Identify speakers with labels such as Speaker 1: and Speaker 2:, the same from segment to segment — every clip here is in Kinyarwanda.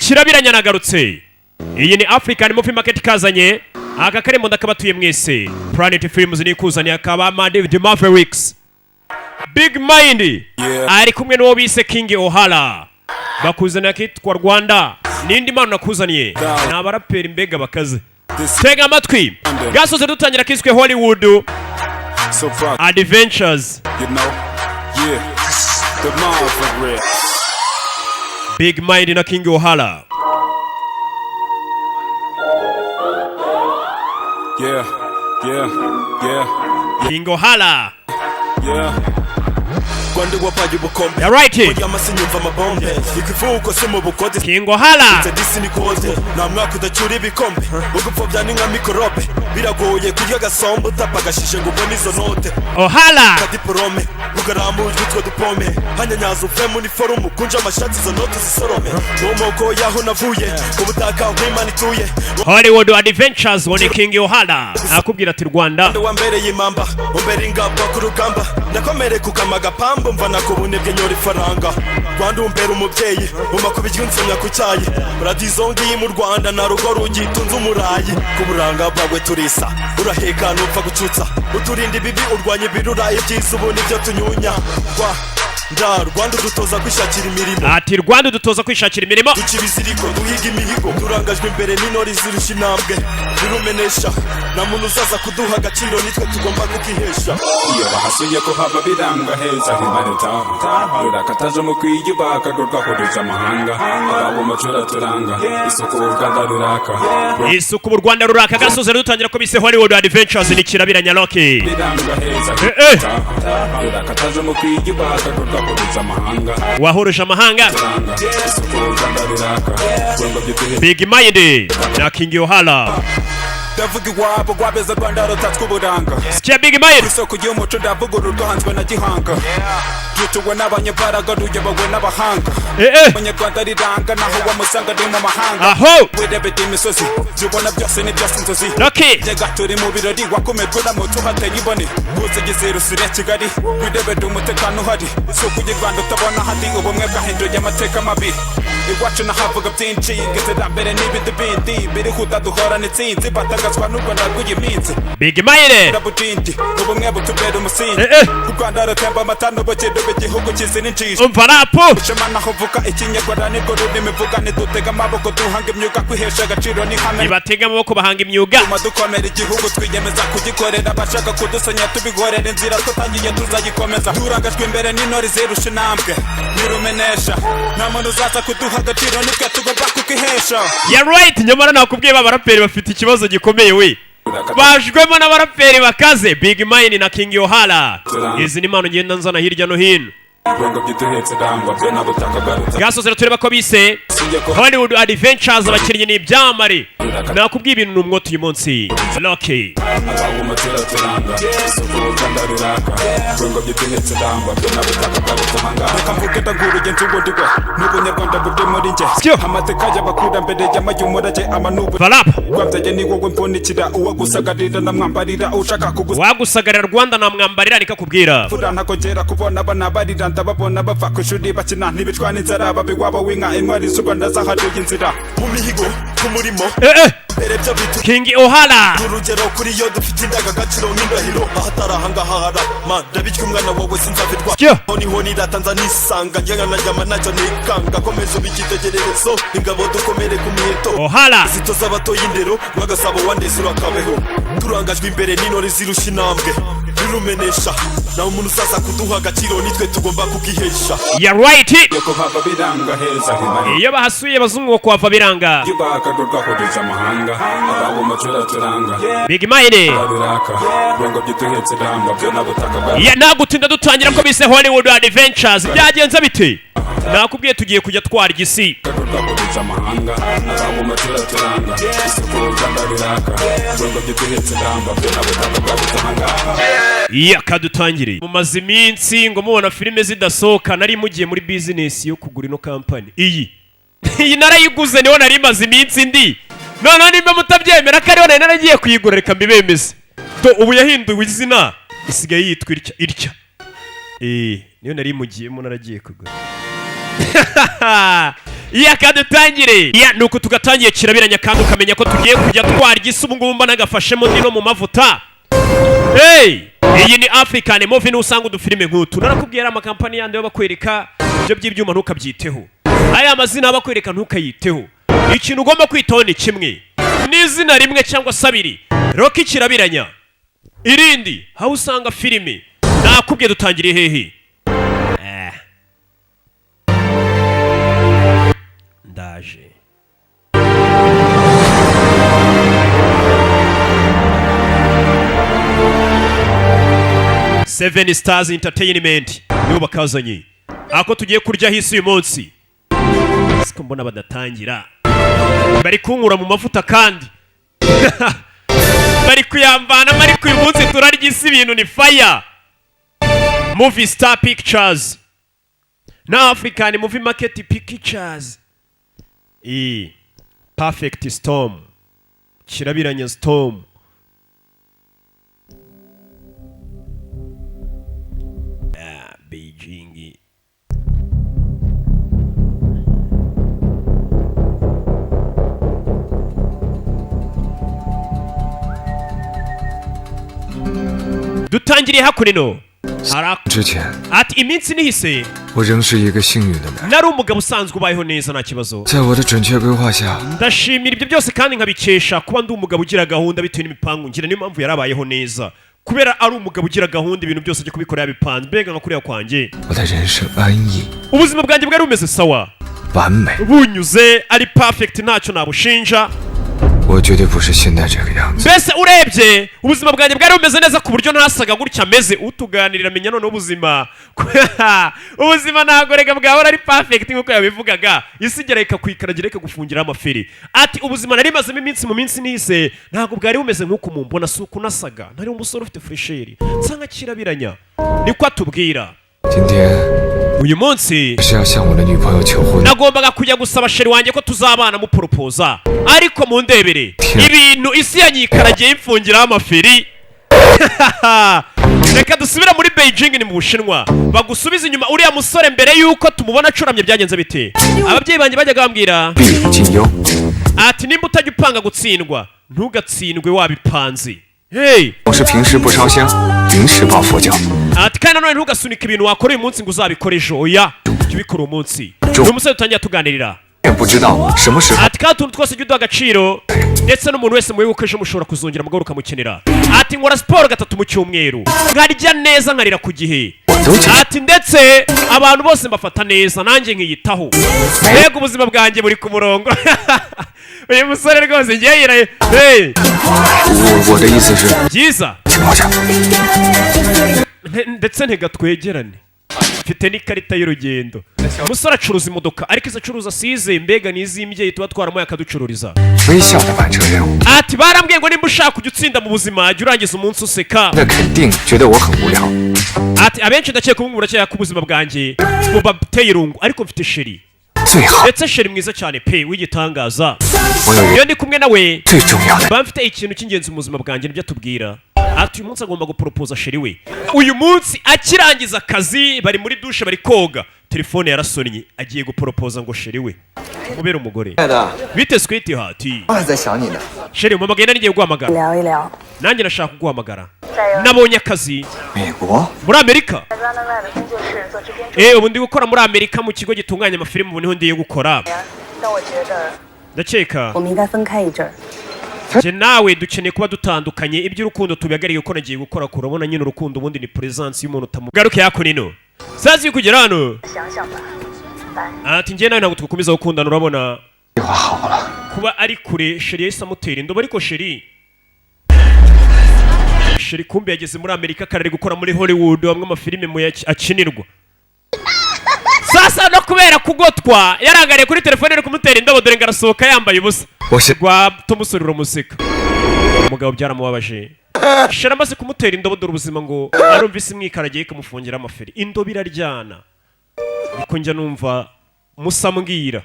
Speaker 1: kirabiranya nagarutse. Iyi ni African Movie Market kazanye aka karemo ndakabatuye mwese. Planet Films ni kuzanye akaba David Mavericks, Big Mind ari kumwe n'uwo bise King Ohala, bakuzana kitwa Rwanda. Nindi mpano nakuzaniye ni abaraperi mbega bakaze. Tega amatwi gasoze dutangira kiswe Hollywood Adventures,
Speaker 2: you know, the Mavericks.
Speaker 1: Big Mind na King Ohala. King Ohala. You're right here. King Ohala. Ohala. Hollywood Adventures wone King Ohala akubwira ati Rwanda
Speaker 3: mvana kubunebwe nyori faranga Rwanda umbera umubyeyi umakubijwe nsomya ku cyayi radizongi mu Rwanda na rugo rugitunze umurayi kuburanga bwawe turisa uraheka nupfa gucutsa uturinde bibi urwanye biruraye byiza ubu nibyo tunyunya Rwanda dutoza kwishakira imirimo.
Speaker 1: Ati Rwanda dutoza kwishakira imirimo.
Speaker 3: Tukibiziriko duhiga imihigo turangajwe imbere n'intore zirusha intambwe birumenesha na muntu uzaza kuduha agaciro nitwe tugomba kukihesha.
Speaker 2: Iyo bahasuye ko haba biranga heza himanita rurakataje mu kwiyubaka rwakoresha amahanga abo macura turanga isuku u Rwanda ruraka
Speaker 1: isuku u Rwanda ruraka gasoze rutangira ko bise Hollywood Adventures ni kirabiranya Loki
Speaker 2: biranga heza rurakataje mu kwiyubaka
Speaker 1: wahuruje amahanga. Big Mind na King Ohala.
Speaker 2: Ndavuga iwabo gwabeza Rwanda rutatswe uburanga.
Speaker 1: Sikia Big Mind.
Speaker 2: Isoko y'umuco ndavuga urwanzwe na gihanga. Tutuwe n'abanyabaraga ruyobowe n'abahanga. Abanyarwanda riranga naho wamusanga ari mu mahanga.
Speaker 1: Aho.
Speaker 2: Wedebete imisozi zibona byose ni byose inzozi.
Speaker 1: Loki.
Speaker 2: Turi mu birori wakomerwa na moto hateye ibone. Buzegeze rusire Kigali. Wedebete umutekano hari. Isoko y'u Rwanda utabona hadi ubumwe bwahinduye amateka mabi. Iwacu nahavuga byinshi iterambere n'ibindi bindi biri kudaduhora n'itsinzi batagazwa n'u Rwanda rw'iyiminsi.
Speaker 1: Big Mind.
Speaker 2: Rabutindi ubumwe butubera umusingi. U Rwanda rutemba amatano bagendo b'igihugu kizina injiji.
Speaker 1: Umva rapo.
Speaker 2: Shema naho vuga ikinyarwanda nibwo rurimi vuga ntidutega amaboko duhanga imyuga kwihesha agaciro n'ihame.
Speaker 1: Nibatega amaboko bahanga imyuga.
Speaker 2: Dukomera igihugu twiyemeza kugikorera abashaka kudusanya tubigorera inzira tutangiye tuzagikomeza. Turangajwe imbere n'intore zirusha intambwe nirumenesha nta muntu uzaza kuduha agaciro nitwe tugomba kukihesha.
Speaker 1: You're right. Nyamara nakubwiye babaraperi bafite ikibazo gikomeye we. Bajwemo n'abaraperi bakaze Big Mind na King Ohala. Izi ni mpano ngenda nzana hirya no hino. Gasoze tureba ko bise Hollywood Adventures abakinnyi ni ibyamare. Nakubwiye ibintu n'umwoto uyu munsi. Loki.
Speaker 2: Amateka y'abakurambere y'amayumurage amanubu rwabyaye ni wowe mbonikira uwagusagarira namwambarira ushaka
Speaker 1: wagusagarira Rwanda namwambarira nikakubwira
Speaker 2: ntakongera kubona abana barira ndababona bava ku ishuri bakina ntibicwana inzara babi wabo w'inka intwari z'u Rwanda zahaduye inzira
Speaker 3: mu mihigo ku murimo
Speaker 1: King Ohala.
Speaker 3: Urugero kuri yo dufite indangagaciro n'indahiro ahatarahanga harama ndabicyo umwana wawe sinzavirwa niho niratanza nisanga njyana najyama nacyo nikanga komeza ubikitegererezo ingabo dukomere ku miheto
Speaker 1: Ohala
Speaker 3: zitoza abatoye indero rwagasabo wandeze urakabeho turangajwe imbere n'intore zirusha intambwe birumenesha na umuntu uzaza kuduha agaciro nitwe tugomba kukihesha.
Speaker 1: You're right.
Speaker 2: Yoko hava biranga heza himani.
Speaker 1: Iyo bahasuye bazungu ko hava biranga.
Speaker 2: Yubaka rwakoresha amahanga abo macura turanga.
Speaker 1: Big Mind.
Speaker 2: Rwengo byituhetse ramba byo nabutaka bwa.
Speaker 1: Ya nagutinda dutangira ko bise Hollywood Adventures byagenze bite? Nakubwiye tugiye kujya twara igisi.
Speaker 2: Rwakoresha amahanga abo macura turanga. Isuku Rwanda ruraka. Rwengo byituhetse ramba byo nabutaka bwa butanga.
Speaker 1: Iya kadutangire. Mumaze iminsi ngo mubona filime zidasohoka nari mugiye muri business yo kugura ino company. Iyi narayiguze niho nari maze iminsi ndi. None nimba mutabyemera ko ariho nari naragiye kuyigura reka mbibemeze. To ubu yahinduwe izina isigaye yitwa irya. Niyo nari mugiyemo naragiye kugura. iya kadutangire iya nuko tugatangiye kirabiranya kandi ukamenya ko tugiye kujya twarya isi ubu ngubu mbona gafashemo ndino mu mavuta. Hey, iyi ni African movie n'usanga udufilime nk'utu. Narakubwiye ari amakampani yandi yo bakwereka ibyo by'ibyuma ntukabyiteho. Aya mazina bakwereka ntukayiteho. Ikintu ugomba kwitaho ni kimwe. N'izina rimwe cyangwa sabiri. Rocky kirabiranya. Irindi, aho usanga filime. Nakubwiye dutangiriye hehe. Ndaje. Seven Stars Entertainment nibo bakazanye. Ako tugiye kurya hisi uyu munsi. Siko mbona badatangira. Bari kunkura mu mavuta kandi. Bari kuyambana ariko uyu munsi turarya isi ibintu ni fire. Movie Star Pictures. Na African Movie Market Pictures. Perfect Storm. Kirabiranya Storm. Beijing. Dutangiriye hakurino.
Speaker 4: 之前
Speaker 1: Ati iminsi nihise
Speaker 4: 我仍是一个幸运的男人，
Speaker 1: nari umugabo usanzwe ubayeho neza nta kibazo.
Speaker 4: 在我的准确规划下，
Speaker 1: Ndashimira ibyo byose kandi nkabikesha kuba ndi umugabo ugira gahunda bitewe n'imipangu ngira, niyo mpamvu yarabayeho neza. Kubera ari umugabo ugira gahunda ibintu byose byo kubikora yabipanze, mbega nka kuriya kwanjye.
Speaker 4: 我的人生安逸
Speaker 1: Ubuzima bwanjye bwari bumeze sawa,
Speaker 4: 完美，
Speaker 1: bunyuze ari perfect ntacyo nabushinja.
Speaker 4: 我绝对不是现在这个样子。
Speaker 1: Mbese urebye ubuzima bwanjye bwari bumeze neza ku buryo ntasaga gutya ameze. Utuganirira menya none ubuzima ubuzima ntabwo rega bwahora ari perfect nk'uko yabivugaga. Isi igera ikakwikaragira ikagufungira amafiri. Ati ubuzima nari mazemo iminsi mu minsi nise ntabwo bwari bumeze nk'uko mumbona, si uko nasaga. Nari umusore ufite fresheri nsa nka kirabiranya, niko atubwira.
Speaker 4: 今天
Speaker 1: Uyu munsi
Speaker 4: 是要向我的女朋友求婚，
Speaker 1: nagombaga kujya gusaba sheri wanjye ko tuzabana mu proposa, ariko mu ndebere ibintu isi yanyikaragiye imfungiraho amafiri. Reka dusubira muri Beijing ni mu Bushinwa, bagusubiza inyuma uriya musore mbere yuko tumubona acuramye. Byagenze bite? Ababyeyi banjye bajyaga bambwira
Speaker 4: 必有尽忧。
Speaker 1: ati nimba utajya upanga gutsindwa ntugatsindwe wabipanze. Hey,
Speaker 4: 我是平时不烧香，临时抱佛脚。
Speaker 1: ati kandi nanone ntugasunika ibintu wakora uyu munsi ngo uzabikore ejo. Oya, jya ubikora uyu munsi. Uyu musore dutangira tuganirira.
Speaker 4: 也不知道什么时候
Speaker 1: Ati kandi utuntu twose jya uduha agaciro, ndetse n'umuntu wese muwe ko ejo mushobora kuzongera mugahora ukamukenera. Ati nkora siporo 3 mu cyumweru, nkarya neza nkarira ku gihe. Ati ndetse abantu bose mbafata neza nanjye nkiyitaho. Mbega ubuzima bwanjye buri ku murongo. Uyu musore rwose ngiye yiraye. Hey,
Speaker 4: 我的意思是，
Speaker 1: byiza
Speaker 4: 情况下，
Speaker 1: ndetse ntigatwegerane. Mfite n'ikarita y'urugendo. Umusore acuruza imodoka ariko izo acuruza asize mbega n'izimbyeyi tuba twaramuye akaducururiza.
Speaker 4: 微笑的完成任务，
Speaker 1: Ati barambwiye ngo nimba ushaka kujya utsinda mu buzima jya urangiza umunsi useka.
Speaker 4: 那肯定觉得我很无聊。
Speaker 1: Ati abenshi ndakeka ubu muracyaya ku buzima bwanjye bubateye irungu, ariko mfite sheri
Speaker 4: 最好，
Speaker 1: ndetse sheri mwiza cyane pe w'igitangaza.
Speaker 4: 我有一
Speaker 1: Iyo ndi kumwe nawe
Speaker 4: 最重要的，
Speaker 1: mba mfite ikintu cy'ingenzi mu buzima bwanjye nibyo atubwira. Ati uyu munsi agomba guporopoza sheri we. Uyu munsi akirangiza akazi bari muri dushe bari koga, telefone yarasonnye agiye guporopoza ngo sheri we mubera umugore.
Speaker 5: 亲爱的，
Speaker 1: Bite sweetheart?
Speaker 5: 我还在想你呢。
Speaker 1: Sheri umamagaye nanigiye guhamagara.
Speaker 6: 聊一聊。
Speaker 1: Nanjye nashaka kuguhamagara. Nabonye akazi
Speaker 5: 美国，
Speaker 1: muri Amerika.
Speaker 6: 在 Running Man 的工作室做制片主
Speaker 1: Ubu ndi gukora muri Amerika mu kigo gitunganya amafilimi, ubu niho ndiye gukora.
Speaker 6: 演，但我觉得
Speaker 1: Ndakeka
Speaker 6: 我们应该分开一阵儿。
Speaker 1: njye nawe dukeneye kuba dutandukanye. Iby'urukundo tubigariye uko nagiye gukora kure, urabona nyine urukundo ubundi ni presence y'umuntu utamugaruke yako nino. Sazi yo kugera hano.
Speaker 6: 想想吧，拜。
Speaker 1: Ati njye nawe ntabwo twakomeza gukundana, urabona
Speaker 4: 计划好了，
Speaker 1: kuba ari kure. Sheri yahise amutera indobo, ariko sheri kumbe yageze muri Amerika akarari gukora muri Hollywood, bamwe amafilime mu akinirwa. Sasa no kubera kugotwa yarangariye kuri telefone ari kumutera indobo, dore ngarasohoka yambaye ubusa.
Speaker 4: 我是
Speaker 1: Rwa tumusore umuseka. Umugabo byaramubabaje. Sheri amaze kumutera indobo, dore ubuzima ngo arumvise imwikaragiye ikamufungira amaferi. Indobo iraryana. Niko njya numva Musa mbwira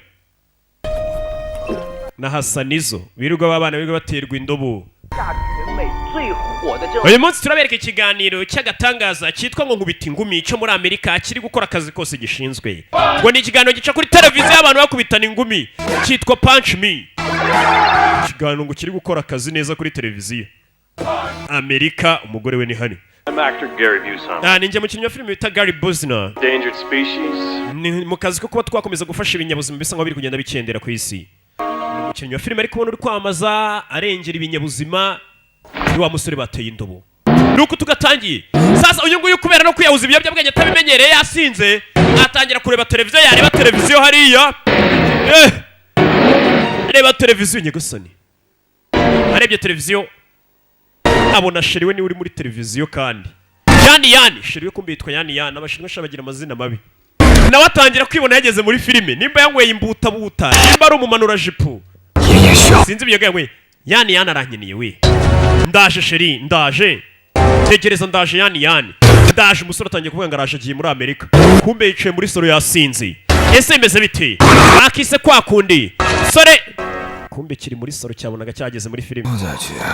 Speaker 1: na Hasanizo birirwa babana birirwa baterwa indobo.
Speaker 7: 全美最火的
Speaker 1: uyu munsi turabereka ikiganiro cy'agatangaza cyitwa ngo nkubita ingumi cyo muri Amerika kiri gukora akazi kose gishinzwe ngo ni ikiganiro gica kuri televiziyo y'abantu bakubitana ingumi cyitwa Punch Me. Ikiganiro ngo kiri gukora akazi neza kuri televiziyo Amerika. Umugore we ni Hani.
Speaker 5: I'm actor Gary Busey.
Speaker 1: Ninjye mukinnyi wa filime bita Gary Busey.
Speaker 5: Endangered species.
Speaker 1: Ni mu kazi ko kuba twakomeza gufasha ibinyabuzima bisa nkaho biri kugenda bikendera ku isi. Umukinnyi wa filime ariko ubona uri kwamaza arengera ibinyabuzima ni wa musore bateye indobo. Nuko tugatangiye sasa uyu nguyu kubera no kwiyahuza ibiyobyabwenge atabimenyereye yasinze atangira kureba televiziyo. Yareba televiziyo hariya reba televiziyo nyegasani. Arebye televiziyo abona sheri we ni uri muri televiziyo kandi Yani sheri we kumbe yitwa Yani abashinwa shabagira amazina mabi. Nawe atangira kwibona yageze muri filime nimba yanyweye imbuta nimba ari umumanura jipu sinzi ibiyoga we. Yani arankiniye we. Ndaje sheri ndaje tegereza ndaje Yani ndaje. Umusore atangiye kuvuga ngo araje agiye muri Amerika kumbe yicaye muri solo yasinze. Ese meze bite akise kwa kundi sore kumbe kiri muri solo cyabonaga cyageze muri filime.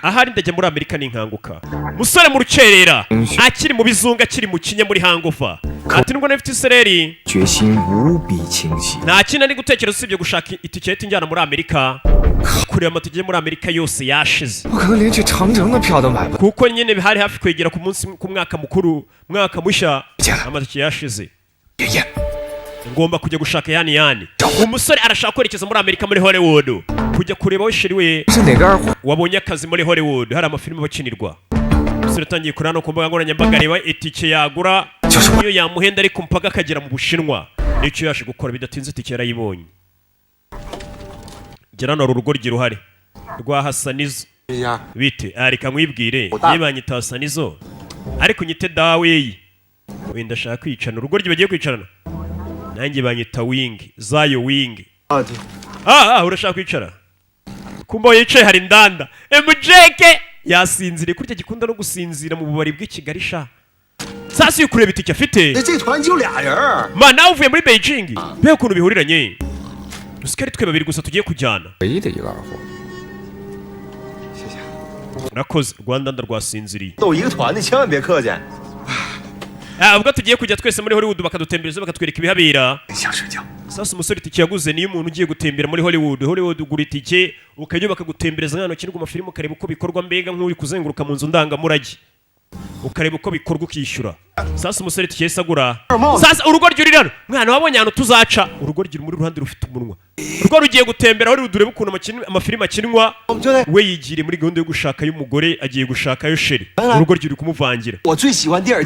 Speaker 1: Ahari ndajya muri Amerika n'inkanguka musore mu rucerera akiri mu bizunga akiri mu kinya muri hangover ati nubwo nafite isereri nta kintu ari gutekereza usibye gushaka itiketi njyana muri Amerika kureba amatike muri Amerika yose yashize kuko nyine bihari hafi kwegera ku munsi ku mwaka mukuru mwaka mushya amatike yashize. Ngomba kujya gushaka Yani. Umusore arashaka kwerekeza muri Amerika muri Hollywood kujya kureba we sheri we wabonye akazi muri Hollywood hari amafilime bakinirwa. Umusore atangiye kurana no ku mbuga nkoranyambaga areba itike yagura iyo yamuhenda ariko mpaka akagera mu Bushinwa nicyo yaje gukora bidatinze itike yarayibonye. Gera no urugo rw'iruhare rwa Hasanizo bite arika mwibwire yibanyita Hasanizo ariko nyite dawe wenda shaka kwicana urugo bagiye kwicarana nanjye banyita Wing Zayo Wing. Urashaka kwicara kumba yicaye hari ndanda MJK yasinzire kurya gikunda no gusinzira mu bubari bw'i Kigali sha. Sasa ukureba itike afite mana uvuye muri Beijing be ukuntu bihuriranye dusikari twe babiri gusa tugiye kujyana. Nakoze Rwanda ndarwasinziriye ubwo tugiye kujya twese muri Hollywood bakadutembereza bakatwereka ibihabera. Sasa umusore itike yaguze niyo umuntu ugiye gutembera muri Hollywood ugura itike ukajya bakagutembereza nk'ahantu kinirwa amafilime ukareba uko bikorwa mbega nk'uri kuzenguruka mu nzu ndangamurage ukareba uko bikorwa ukishyura. Sasa umusore itike yesagura sasa urugo ryurirano mwana wabonye ahantu tuzaca urugo ryuri muri ruhande rufite umunwa urwo rugiye gutembera Hollywood ureba ukuntu amafilime akinwa we yigire muri gahunda yo gushaka y'umugore agiye gushaka yo sheri urugo ryuri kumuvangira.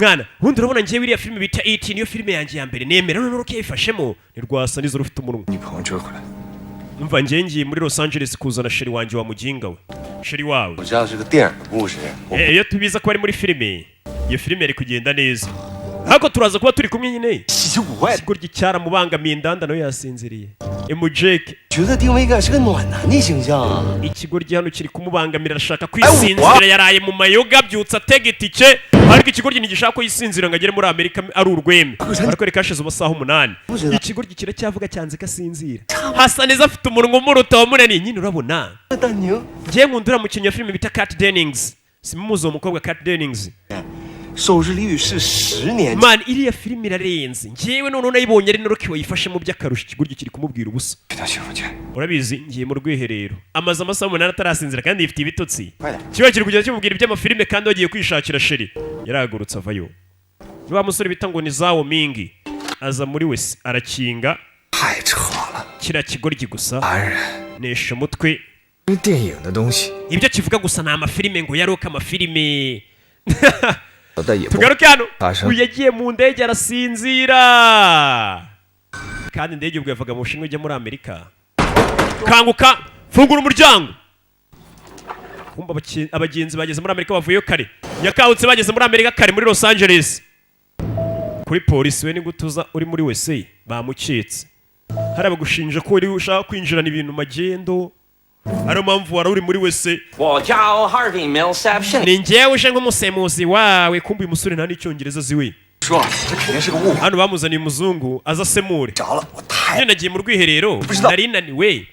Speaker 1: Mwana ubundi urabona ngiye biriya filime bita 18 niyo filime yanjye ya mbere nemera none uko yifashemo ni rwasa nizo rufite umunwa. Umva ngiye muri Los Angeles kuzana sheri wanje wa muginga we sheri wawe iyo tubiza ko ari muri filime iyo filime yari kugenda neza hako turaza kuba turi kumwe nyine ikigo ry'icyara mubangamiye ndanda nayo yasinziriye MJK ikigo ry'hano kiri kumubangamira arashaka kwisinzira yaraye mu mayoga byutsa tega itike ariko ikigo ry'nigishaka ko yisinzira ngo agere muri Amerika ari urweme ariko reka hashize amasaha 8 ikigo ry'ikira cyavuga cyanze kasinzira hasa neza afite umunwa umuruta wa munani nyine urabona ngiye nkundura mu kinya filime bita Kat Dennings simuzo umukobwa Kat Dennings Man iriya filime irarenze ngiyewe none nayibonye ari noroki wayifashe mu by'akarusha ikiguryo kiri kumubwira ubusa. Urabizi ngiye mu rwiherero amaze amasaha 8 atarasinzira kandi yifite ibitotsi kiba kiri kugenda kimubwira iby'amafilime kandi wagiye kwishakira sheri yaragurutse avayo. Wa musore bita ngo ni Zawo Mingi aza muri wese arakinga kira kigoryi gusa nesha mutwe ibyo kivuga gusa na amafilime ngo yaroka amafilime. Tugaruke hano uyagiye mu ndege arasinzira kandi indege ubwo yavaga mu Bushinwa ijya muri Amerika. Kanguka fungura umuryango kumba abagenzi bageze muri Amerika bavuyeyo kare yakawutse bageze muri Amerika kare muri Los Angeles kuri polisi we ni gutuza uri muri USA bamucitse hari abagushinja ko uri ushaka kwinjirana ibintu magendo ari mpamvu wari uri muri wese ni njyewe uje nk'umusemuzi wawe kumbi umusore nta n'icyongereza ziwe hano bamuzaniye umuzungu aza asemure iyo nagiye mu rwiherero nari naniwe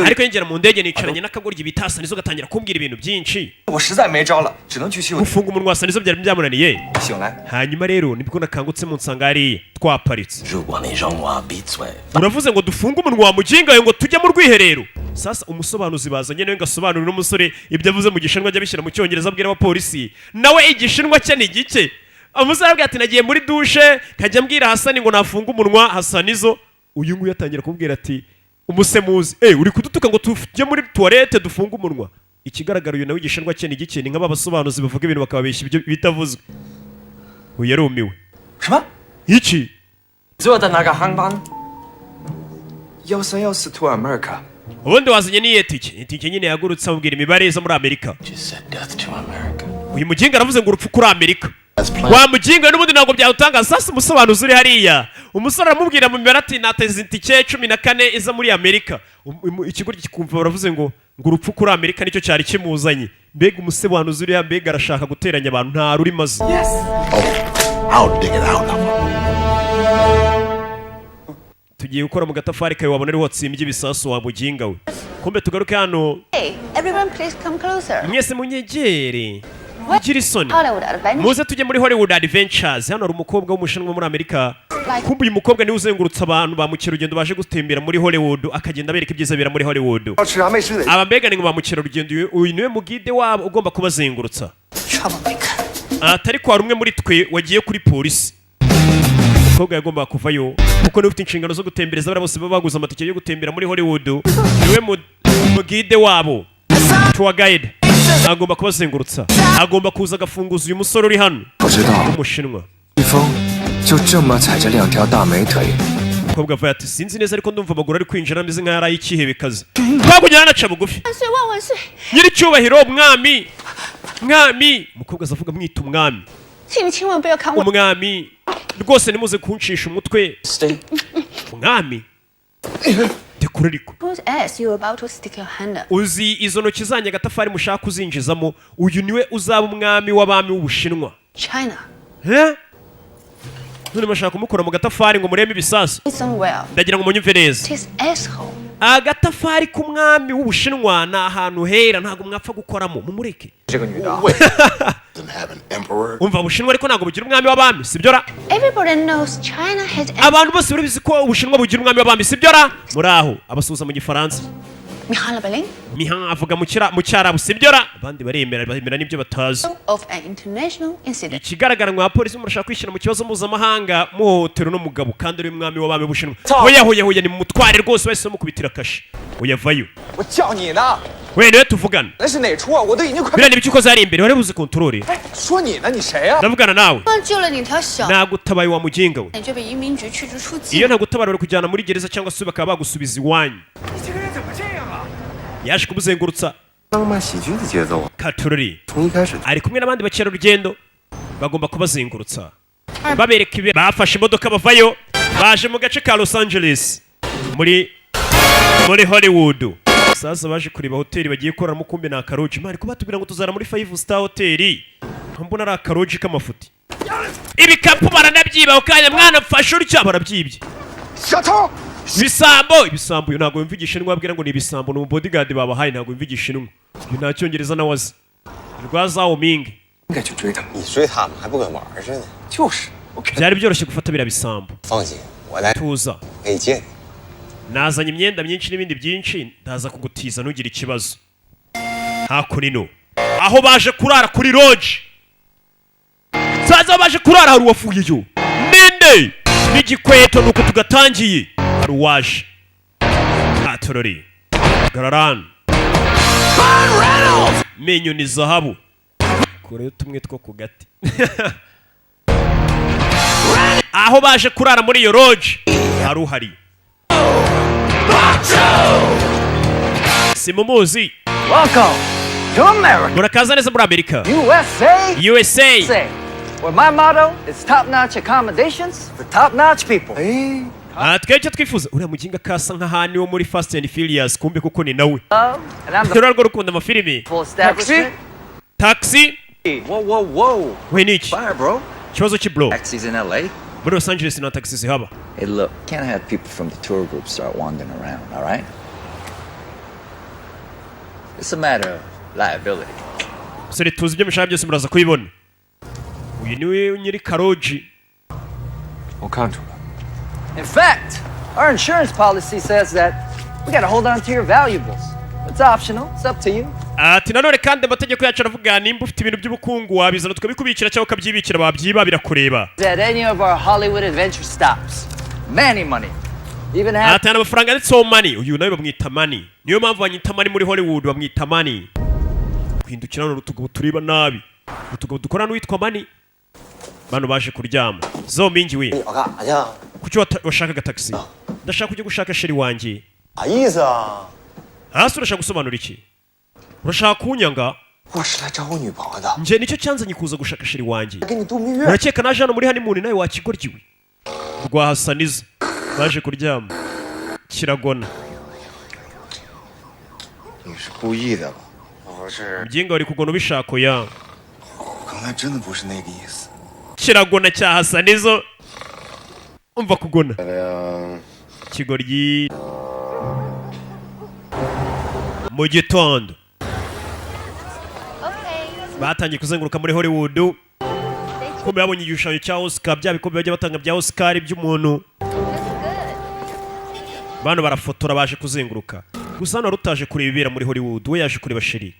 Speaker 1: ariko yinjira mu ndege nicaranye n'akagoryi bita Hasanizo gatangira kumbwira ibintu byinshi gufunga umunwa Hasanizo byari byamunaniye hanyuma rero nibwo nakangutse mu nsanga hariya twaparitse uravuze ngo dufunge umunwa wa mujinga ngo tujye mu rwiherero sasa umusobanuzi bazanye nawe ngasobanurira n'umusore ibyo avuze mu gishinwa ajya bishyira mu cyongereza abwira abapolisi nawe igishinwa cye ni gike umusore arabwira ati nagiye muri dushe kajya mbwira Hasani ngo nafunga umunwa Hasanizo uyu nguyu yatangira kubwira ati umusemuzi uri kudutuka ngo tujye muri toilette dufunga umunwa ikigaragara uyu nawe igishinwa cye ni gike ni nk'aba basobanuzi bavuga ibintu bakababeshya ibyo bitavuzwe uyu yarumiwe iki
Speaker 7: 坐的那个航班1314 to America.
Speaker 1: ubundi wazanye n'iyo tike nyine yagurutse amubwira imibare iza muri Amerika uyu mujinga aravuze ngo urupfu kuri Amerika wa mujinga n'ubundi ntabwo byawutanga sasa umusobanuzi uri hariya umusore aramubwira mu mibare ati nateze itike 14 iza muri Amerika ikigo kikumva baravuze ngo urupfu kuri Amerika nicyo cyari kimuzanye mbega umusobanuzi uri mbega arashaka guteranya abantu nta ruri maze tugiye gukora mu gatafari kawe wabona ariho watsimbye ibisasu wa mujinga we kumbe tugaruke hano mwese munyegere mugira isoni muze tujye muri Hollywood Adventures hano hari umukobwa w'umushinwa muri Amerika kumbe uyu mukobwa niwe uzengurutsa abantu ba mukerarugendo baje gutembera muri Hollywood akagenda abereka ibyiza bira muri Hollywood aba mbega ni ngo ba mukerarugendo uyu niwe mugide wabo ugomba kubazengurutsa atari kwa rumwe muri twe wagiye kuri polisi umukobwa yagomba kuvayo kuko niwe ufite inshingano zo gutembereza abana bose baba baguze amatike yo gutembera muri Hollywood niwe mugide wabo tour guide agomba kubazengurutsa agomba kuza agafunguza uyu musore uri hano umushinwa umukobwa avuye ati sinzi neza ariko ndumva amaguru ari kwinjira ameze nk'aho ari ay'ikihebekazi twakujyana anaca bugufi nyiricyubahiro mwami umukobwa azavuga mwita umwami umwami rwose nimuze kuncisha umutwe umwami dekura ariko uzi izo ntoki zanjye agatafari mushaka kuzinjizamo uyu niwe uzaba umwami w'abami w'Ubushinwa none mushaka kumukura mu gatafari ngo mureme ibisasu ndagira ngo munyumve neza agatafari k'umwami w'Ubushinwa ni ahantu hera ntabwo mwapfa gukoramo mumureke umva Ubushinwa ariko ntabwo bugira umwami w'abami sibyo ra abantu bose barabizi ko Ubushinwa bugira umwami w'abami sibyo ra muri aho abasuhuza mu gifaransa Mihan avuga mu cyarabu sibyo ra abandi baremera n'ibyo batazi ikigaragara ngo abapolisi murashaka kwishyira mu kibazo mpuzamahanga muhohotera n'umugabo kandi ari umwami w'abami w'Ubushinwa hoya ni mu mutware rwose bahise bamukubitira kashi uyavayo we niwe tuvugana biriya ni ibiki ukoze hari imbere wari buze kontorore ndavugana nawe nagutabaye wa mujinga we iyo ntagutabara bari kujyana muri gereza cyangwa se bakaba bagusubiza iwanyu yaje kumuzengurutsa Katurori ari kumwe n'abandi bakerarugendo bagomba kubazengurutsa babereka ibi bafashe imodoka bavayo baje mu gace ka Los Angeles muri Hollywood sasa baje kureba hoteli bagiye koramo kumbe na akaroji mari kuba tubira ngo tuzara muri 5-star hoteli mbona ari akaroji k'amafuti ibikapu baranabyiba ukanya mwana mfashe urya barabyibye ibisambo ntabwo yumva igishinwa abwira ngo ni ibisambo no bodyguard babahaye ntabwo yumva igishinwa nta cyongereza na wazi rwazawo mingi byari byoroshye gufata bira bisambo tuza nazanye imyenda myinshi n'ibindi byinshi ndaza kugutiza ntugire ikibazo hakurino aho baje kurara kuri lodge saza baje kurara hari uwafuyeyo ninde n'igikweto nuko tugatangiye hari uwaje Katurori Gararan menyo ni zahabu kure tumwe two ku gati aho baje kurara muri iyo lodge hari uhari simumuzi murakaza neza muri Amerika USA
Speaker 7: where my motto is top-notch accommodations for top-notch people.
Speaker 1: twebwe twifuza uriya muginga kasa nk'ahani wo muri Fast and Furious kumbe kuko ni nawe rero rukunda amafilimi Taxi
Speaker 7: Whoa.
Speaker 1: we niki
Speaker 7: Fire, bro.
Speaker 1: kibazo ki bro
Speaker 7: Taxi's in LA.
Speaker 1: muri Los Angeles nta taxi zihaba.
Speaker 7: Hey, look, can't have people from the tour group start wandering around, all right? It's a matter of liability.
Speaker 1: Sore tuzi ibyo mushaka byose muraza kubibona. Uyu niwe nyiri Karoji.
Speaker 4: 我看出了。
Speaker 7: In fact, our insurance policy says that we gotta hold on to your valuables. It's optional. It's up to you.
Speaker 1: Ati nanone kandi amategeko yacu aravuga nimba ufite ibintu by'ubukungu wabizana tukabikubikira cyangwa ukabyibikira babyiba birakureba.
Speaker 7: At any of our Hollywood adventure stops. Many money. Even have...
Speaker 1: Ati amafaranga ndetse money. Uyu nawe bamwita money. Niyo mpamvu banyita money muri Hollywood bamwita money. Kwindukira no rutugo turiba nabi. Rutugo dukora n'uwitwa money. Bano baje kuryama. Zo mingi we. Kuki washaka taxi? Ndashaka kujya gushaka sheri wanjye.
Speaker 3: Ayiza.
Speaker 1: Hasi urashaka gusobanura iki? Urashaka kunyanga?
Speaker 3: 我是来找我女朋友的。
Speaker 1: Nje nicyo cyanzanye kuza gushaka sheri wanjye.
Speaker 3: 给你度蜜月。
Speaker 1: Urakeka naje hano muri honeymoon nawe wakigoryiwe. Rwa Hasaniza. Baje kuryama. Kiragona.
Speaker 3: 你是故意的吧？不是，
Speaker 1: Mjinga wari kugona ubishako ya.
Speaker 3: 我刚才真的不是那个意思。
Speaker 1: Kiragona cya Hasanizo. Umva kugona.
Speaker 3: 哎呀，
Speaker 1: Kigoryi. Mu gitondo. Batangiye kuzenguruka muri Hollywood. Ko babonye igishushanyo cya Oscar bya bikombe bajya batanga bya Oscar by'umuntu. Bano barafotora baje kuzenguruka. Gusa hano rutaje kureba ibibera muri Hollywood we yaje kureba sheri.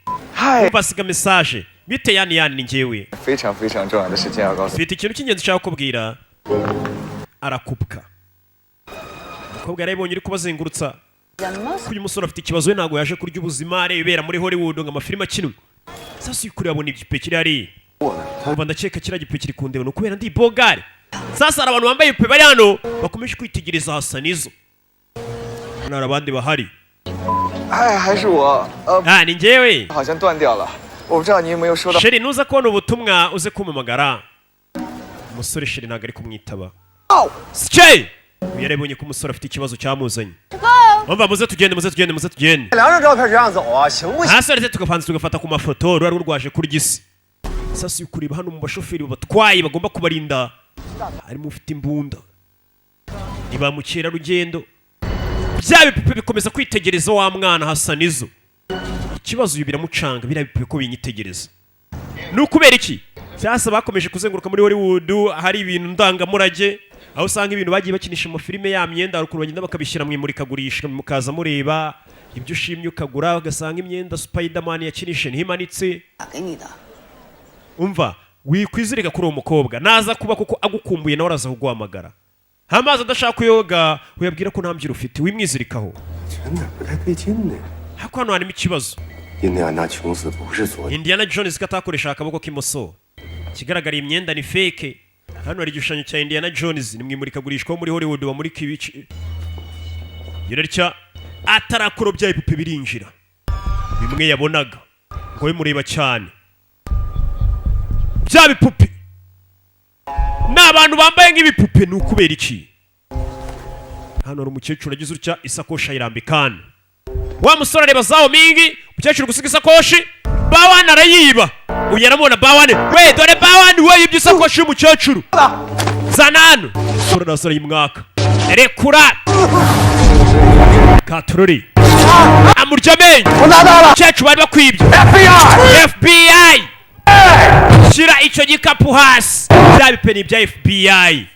Speaker 1: Basiga message. Bite yani ni njyewe.
Speaker 3: 非常非常重要的事情要告诉你。
Speaker 1: Mfite ikintu cy'ingenzi cyako kubwira. Arakupka. Umukobwa yarabonye uri kubazengurutsa. Uyu musore afite ikibazo we ntago yaje kurya ubuzima arebera muri Hollywood ngo amafilime akinwe. Sasa ukuri abona igipe kiri hari. Ubu ndakeka kira gipe kiri kundeba no kubera ndi bogari. Sasa abantu bambaye ipe bari hano bakomeje kwitegereza Hasanizo. Nara abandi bahari.
Speaker 3: 哎，还是我，ni
Speaker 1: njyewe.
Speaker 3: 好像断掉了，我不知道你有没有收到。
Speaker 1: Sheri nuza kubona ubutumwa uze kumamagara. Umusore Sheri ntago ari kumwitaba. Stay! Yarebonye ko umusore afite ikibazo cyamuzanye. Umva muze tugende.
Speaker 3: 两张照片这样走啊，行不行？
Speaker 1: Hasi rete tugafanza tugafata ku mafoto rwari rwaje kurya isi. Sasa ukuriba hano mu bashoferi batwaye bagomba kubarinda. Harimo ufite imbunda. Niba mukera rugendo. Bya bipupe bikomeza kwitegereza wa mwana Hasanizo. Ikibazo uyu biramucanga bira bipupe ko binyitegereza. Nukubera iki? Sasa bakomeje kuzenguruka muri Hollywood hari ibintu ndangamurage. Aho usanga ibintu bagiye bakinisha mu filime ya myenda arukuru bagenda bakabishyira mu imurikagurisha mukaza mureba ibyo ushimye ukagura ugasanga imyenda Spider-Man yakinishe ntimanitse. Umva wikwizirika kuri uwo mukobwa naza kuba kuko agukumbuye nawe araza kuguhamagara. Hamaze adashaka kuyoga uyabwira ko nta mbyiro ufite wimwizirikaho.
Speaker 3: 真的不太对劲呢。
Speaker 1: Hako hano harimo ikibazo.
Speaker 3: 印第安纳琼斯不是昨天。
Speaker 1: Indiana Jones katakoresha akaboko k'imoso. Kigaragara imyenda ni fake. Hano hari igishushanyo cya Indiana Jones ni mwimurikagurishwa muri Hollywood bamurika ibice. Yererya atarakorobya ipupe birinjira. Bimwe yabonaga ngo bimureba cyane. Bya bipupe. N'abantu bambaye nk'ibipupe nukubera iki? Hano hari umukecuru agize utya isakosha irambikana. Wa musore areba zawo mingi, umukecuru gusiga isakoshi, bawana arayiba. Uyu aramubona bawane, we dore bawane we yibye isakoshi y'umukecuru. Zanano, sura nasara y'imwaka. Rekura. Katururi. Amurya amenyo. Umukecuru bari bakwibye. FBI. Shira icyo gikapu hasi. Bya bipeni bya FBI.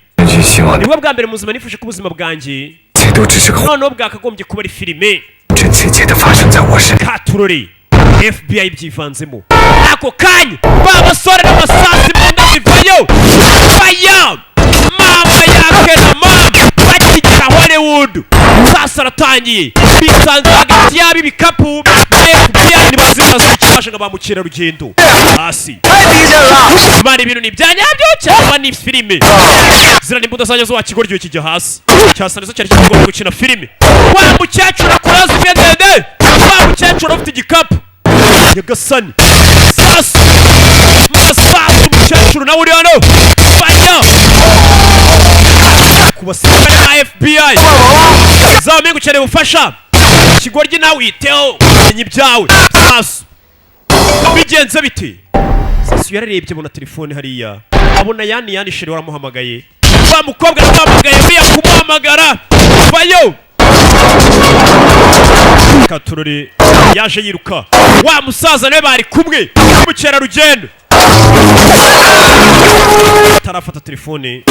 Speaker 1: Niwe bwa mbere muzima nifashe ku buzima bwanjye. Noneho bwakagombye kuba ari filime. Katururi. FBI byivanzemo. Ako kanya babasore n'amasasi mwenda zivayo. Fire! Mama yake na mama bakigera Hollywood. Sasa aratangiye. Bisanze hagati y'abi bikapu na FBI nibazibaza ikibasha nga bamukira rugendo. Hasi. Bari ibintu ni byanyabyo cyangwa ni filime. Zira nimbuda zanjye zo wakigoryo kijya hasi. Cyasa nizo cyari kigomba gukina filime. Wa mukecuru akuraza imyendende. Wa mukecuru afite igikapu. Yagasani. Sasa. Masasa umukecuru nawe uri hano. Fanya. Kubasirikare ba FBI. Zawe gukeneye ubufasha. Ikigoryi nawe witeho. Menya ibyawe. Sasa. Bigenze bite? Sasa yararebye mu telefone hariya. Abona yani sheri waramuhamagaye. wa mukobwa yamuhamagaye biya kumuhamagara vayo Katurori yaje yiruka wa musaza nawe bari kumwe mukerarugendo tarafata telefone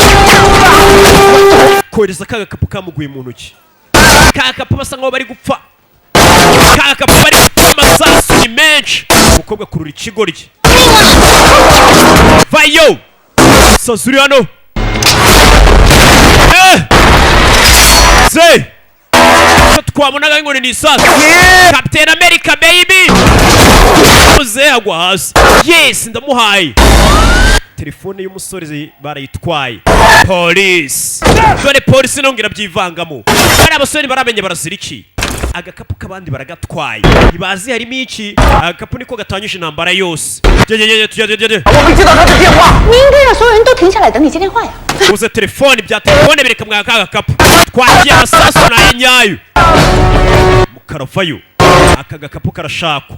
Speaker 1: kohereza kagakapu kamuguye mu ntoki kagakapu basa nkaho bari gupfa kagakapu bari gupfa amasasu ni menshi umukobwa kurura ikigoryi vayo sazuri hano ze twabonaga ngo ni isasu Captain America baby uze agwa hasi yes ndamuhaye telefone y'umusore barayitwaye police dore police nongera byivangamo bari abasore baramenye barasiriki agakapu kabandi baragatwaye ibazi harimo iki agakapu niko gatanyije intambara yose uze telefone bya telefone bereka mwa agakapu twagiye amasasu na nyayo mukaravayo aka gakapu karashakwa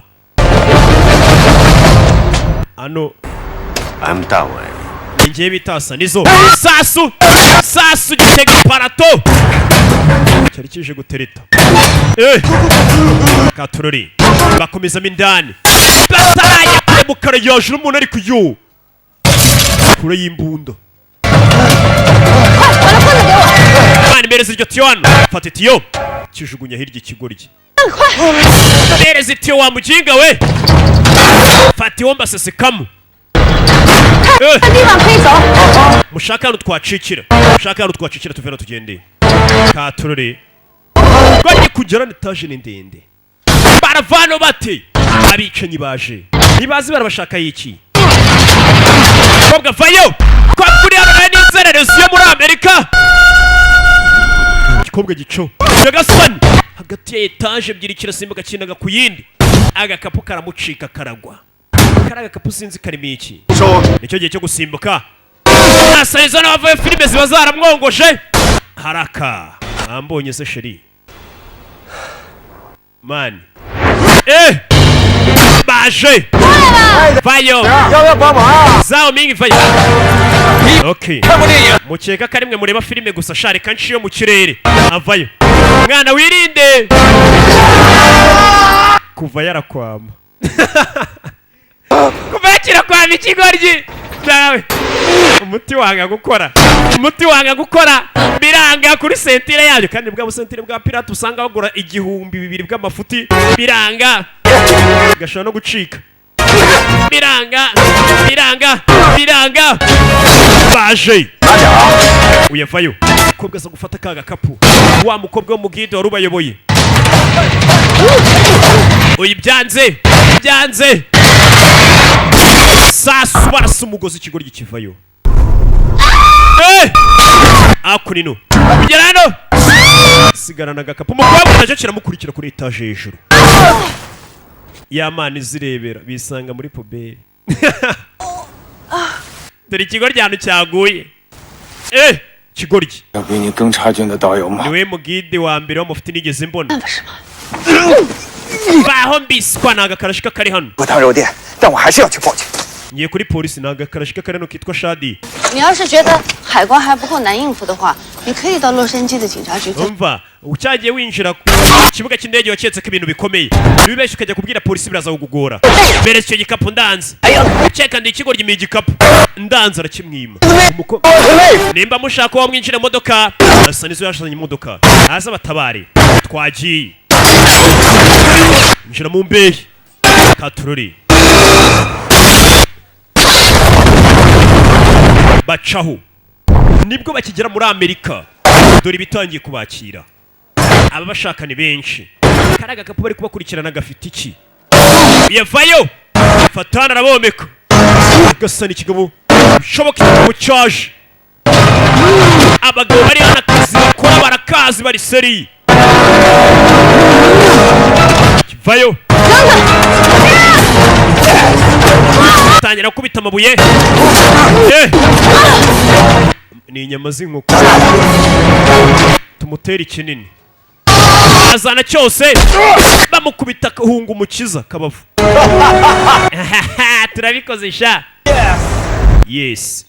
Speaker 1: ano
Speaker 4: Amtawe.
Speaker 1: Ingiye bitasa nizo sasu gitega parato cyari kije gutereta Katurori bakomeza mindani bataya kure mukara yaje umuntu ari kuyo kure y'imbunda mani mereza iryo tiyano fata itiyo kijugunya hirya ikigoryi mereza itiyo wa mujinga we fata iyo mbasesekamo mushaka hano twacikira tuvena tugende Katurori twari kugera n'etaje ni ndende baravano bate abicanyi baje nibazi barabashaka iki kobwa vayo kwa kuri hano n'inzererezi yo muri Amerika kobwa gico Jagasani hagati ya etaje ebyiri kirasimbuka kinaga ku yindi agakapu karamucika karagwa agakapu sinzi karimo iki nicyo gihe cyo gusimbuka asariza n'abavuye filime ziba zaramwongoje haraka ambonye se sheri man baje vayo zao mingi vayo okay mukeka karimwe mureba filime gusa shari kanshi yo mu kirere avayo mwana wirinde kuva yarakwama kubakira kwa mikigoryi nawe umuti wanga gukora biranga kuri sentire yayo kandi bwa sentire bwa pirate usanga bagura 2,000 bw'amafuti biranga gashobora no gucika biranga baje uyavayo mukobwa zo gufata kaga kapu wa mukobwa wo mugide wari ubayoboye uyibyanze sasu barasa umugozi ikigoryi kivayo akunino kugera hano sigarana agakapu umukobwa naje kiramukurikira kuri etaje hejuru yamana izirebera bisanga muri poberi dore ikigoryi ahantu cyaguye ikigoryi niwe mugide wa mbere wamufite nigeze mbona baho mbiswa nagakarashika kari hano ngiye kuri polisi nagakarashika kari hano kitwa Shadi
Speaker 8: 你要是觉得海关还不够难应付的话，你可以到洛杉矶的警察局。
Speaker 1: umva ucyagiye winjira ku kibuga cy'indege waketse ko ibintu bikomeye bibeshye ukajya kubwira polisi biraza kugugora mbere icyo gikapu ndanze cyeka ndi ikigoryi mi gikapu ndanze arakimwima nimba mushaka wa mwinjira modoka asa nizo yashanye imodoka aza batabare twagiye njira mu mbehe Katurori bacaho nibwo bakigera muri Amerika dore ibitangiye kubakira aba bashaka ni benshi karaga kapu bari kubakurikirana gafite iki yavayo fatana arabomeka gasana ikigabo bishoboka mu cyaje abagabo bari hano akazi bakora barakazi bari seri vayo tangira kubita amabuye ni inyama z'inkoko tumutera ikinini azana cyose bamukubita kahunga umukiza kabavu turabikoze sha yes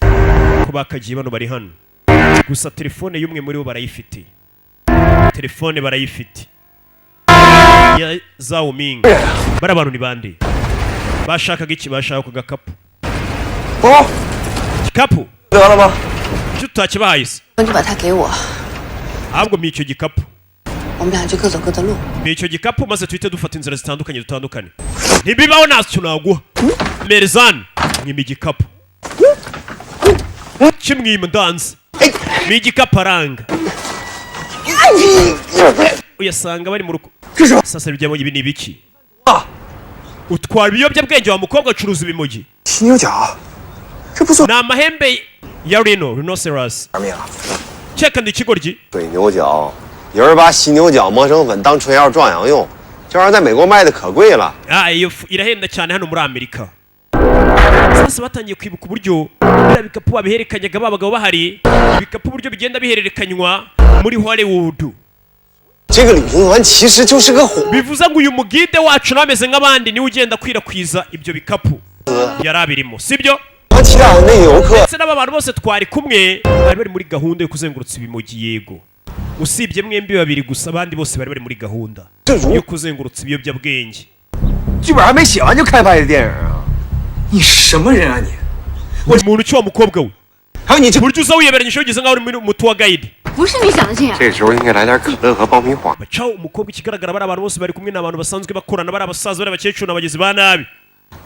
Speaker 1: ko bakagiye bano bari hano gusa telefone y'umwe muri bo barayifite. Telefone barayifite ya Zhao Ming. Bara abantu ni bande bashakaga iki? Bashaka ku gakapu. Gikapu
Speaker 3: 得了吗？
Speaker 1: cyo utakibahaye se
Speaker 8: 你把它给我，
Speaker 1: ahubwo mi icyo gikapu
Speaker 8: 我们俩就各走各的路。
Speaker 1: mi icyo gikapu maze tuhite dufata inzira zitandukanye ntibibaho ntacyo naguha. Merzan nyima igikapu kimwima ndanze mi igikapu aranga uyasanga bari mu rugo. Sasa bijyamo ibi ni ibiki? Utwara ibiyobyabwenge wa mukobwa acuruza ibimogi.
Speaker 3: 犀牛角，这不算
Speaker 1: Ni amahembe ya rhinoceros.
Speaker 3: 命啊！
Speaker 1: Cheka ndi ikigoryi.
Speaker 9: 水牛角，有人把犀牛角磨成粉当春药壮阳用，这玩意儿在美国卖的可贵了。
Speaker 1: Iyo irahenda cyane hano muri Amerika. Sasa batangiye kwibuka uburyo biriya bikapu babiherekanyaga babagabo bahari. Ibikapu uburyo bigenda bihererekanywa muri Hollywood.
Speaker 9: 这个旅行团其实就是个火。
Speaker 1: Bivuze ngo uyu mugide wacu nameze nk'abandi niwe ugenda kwirakw'iza ibyo bikapu yarabirimo, sibyo?
Speaker 9: 其他的那游客
Speaker 1: Ndetse n'aba bantu bose twari kumwe bari bari muri gahunda yo kuzengurutsa ibimogi yego. Usibye mwembi babiri gusa abandi bose bari bari muri gahunda yo kuzengurutsa ibiyobyabwenge.
Speaker 3: 剧本还没写完就开拍的电影啊！你什么人啊你？
Speaker 1: Umuntu cyo mukobwa we.
Speaker 3: 还有你这
Speaker 1: Buryo uza wiyeberanyije ugeze nkaho uri muri mutuwa guide.
Speaker 8: 不是你想的这样。
Speaker 9: 这时候应该来点可乐和爆米花。
Speaker 1: Bacaho umukobwa ikigaragara bari abantu bose bari kumwe n'abantu basanzwe bakorana bari abasaza bari abakecuru n'abagizi ba nabi.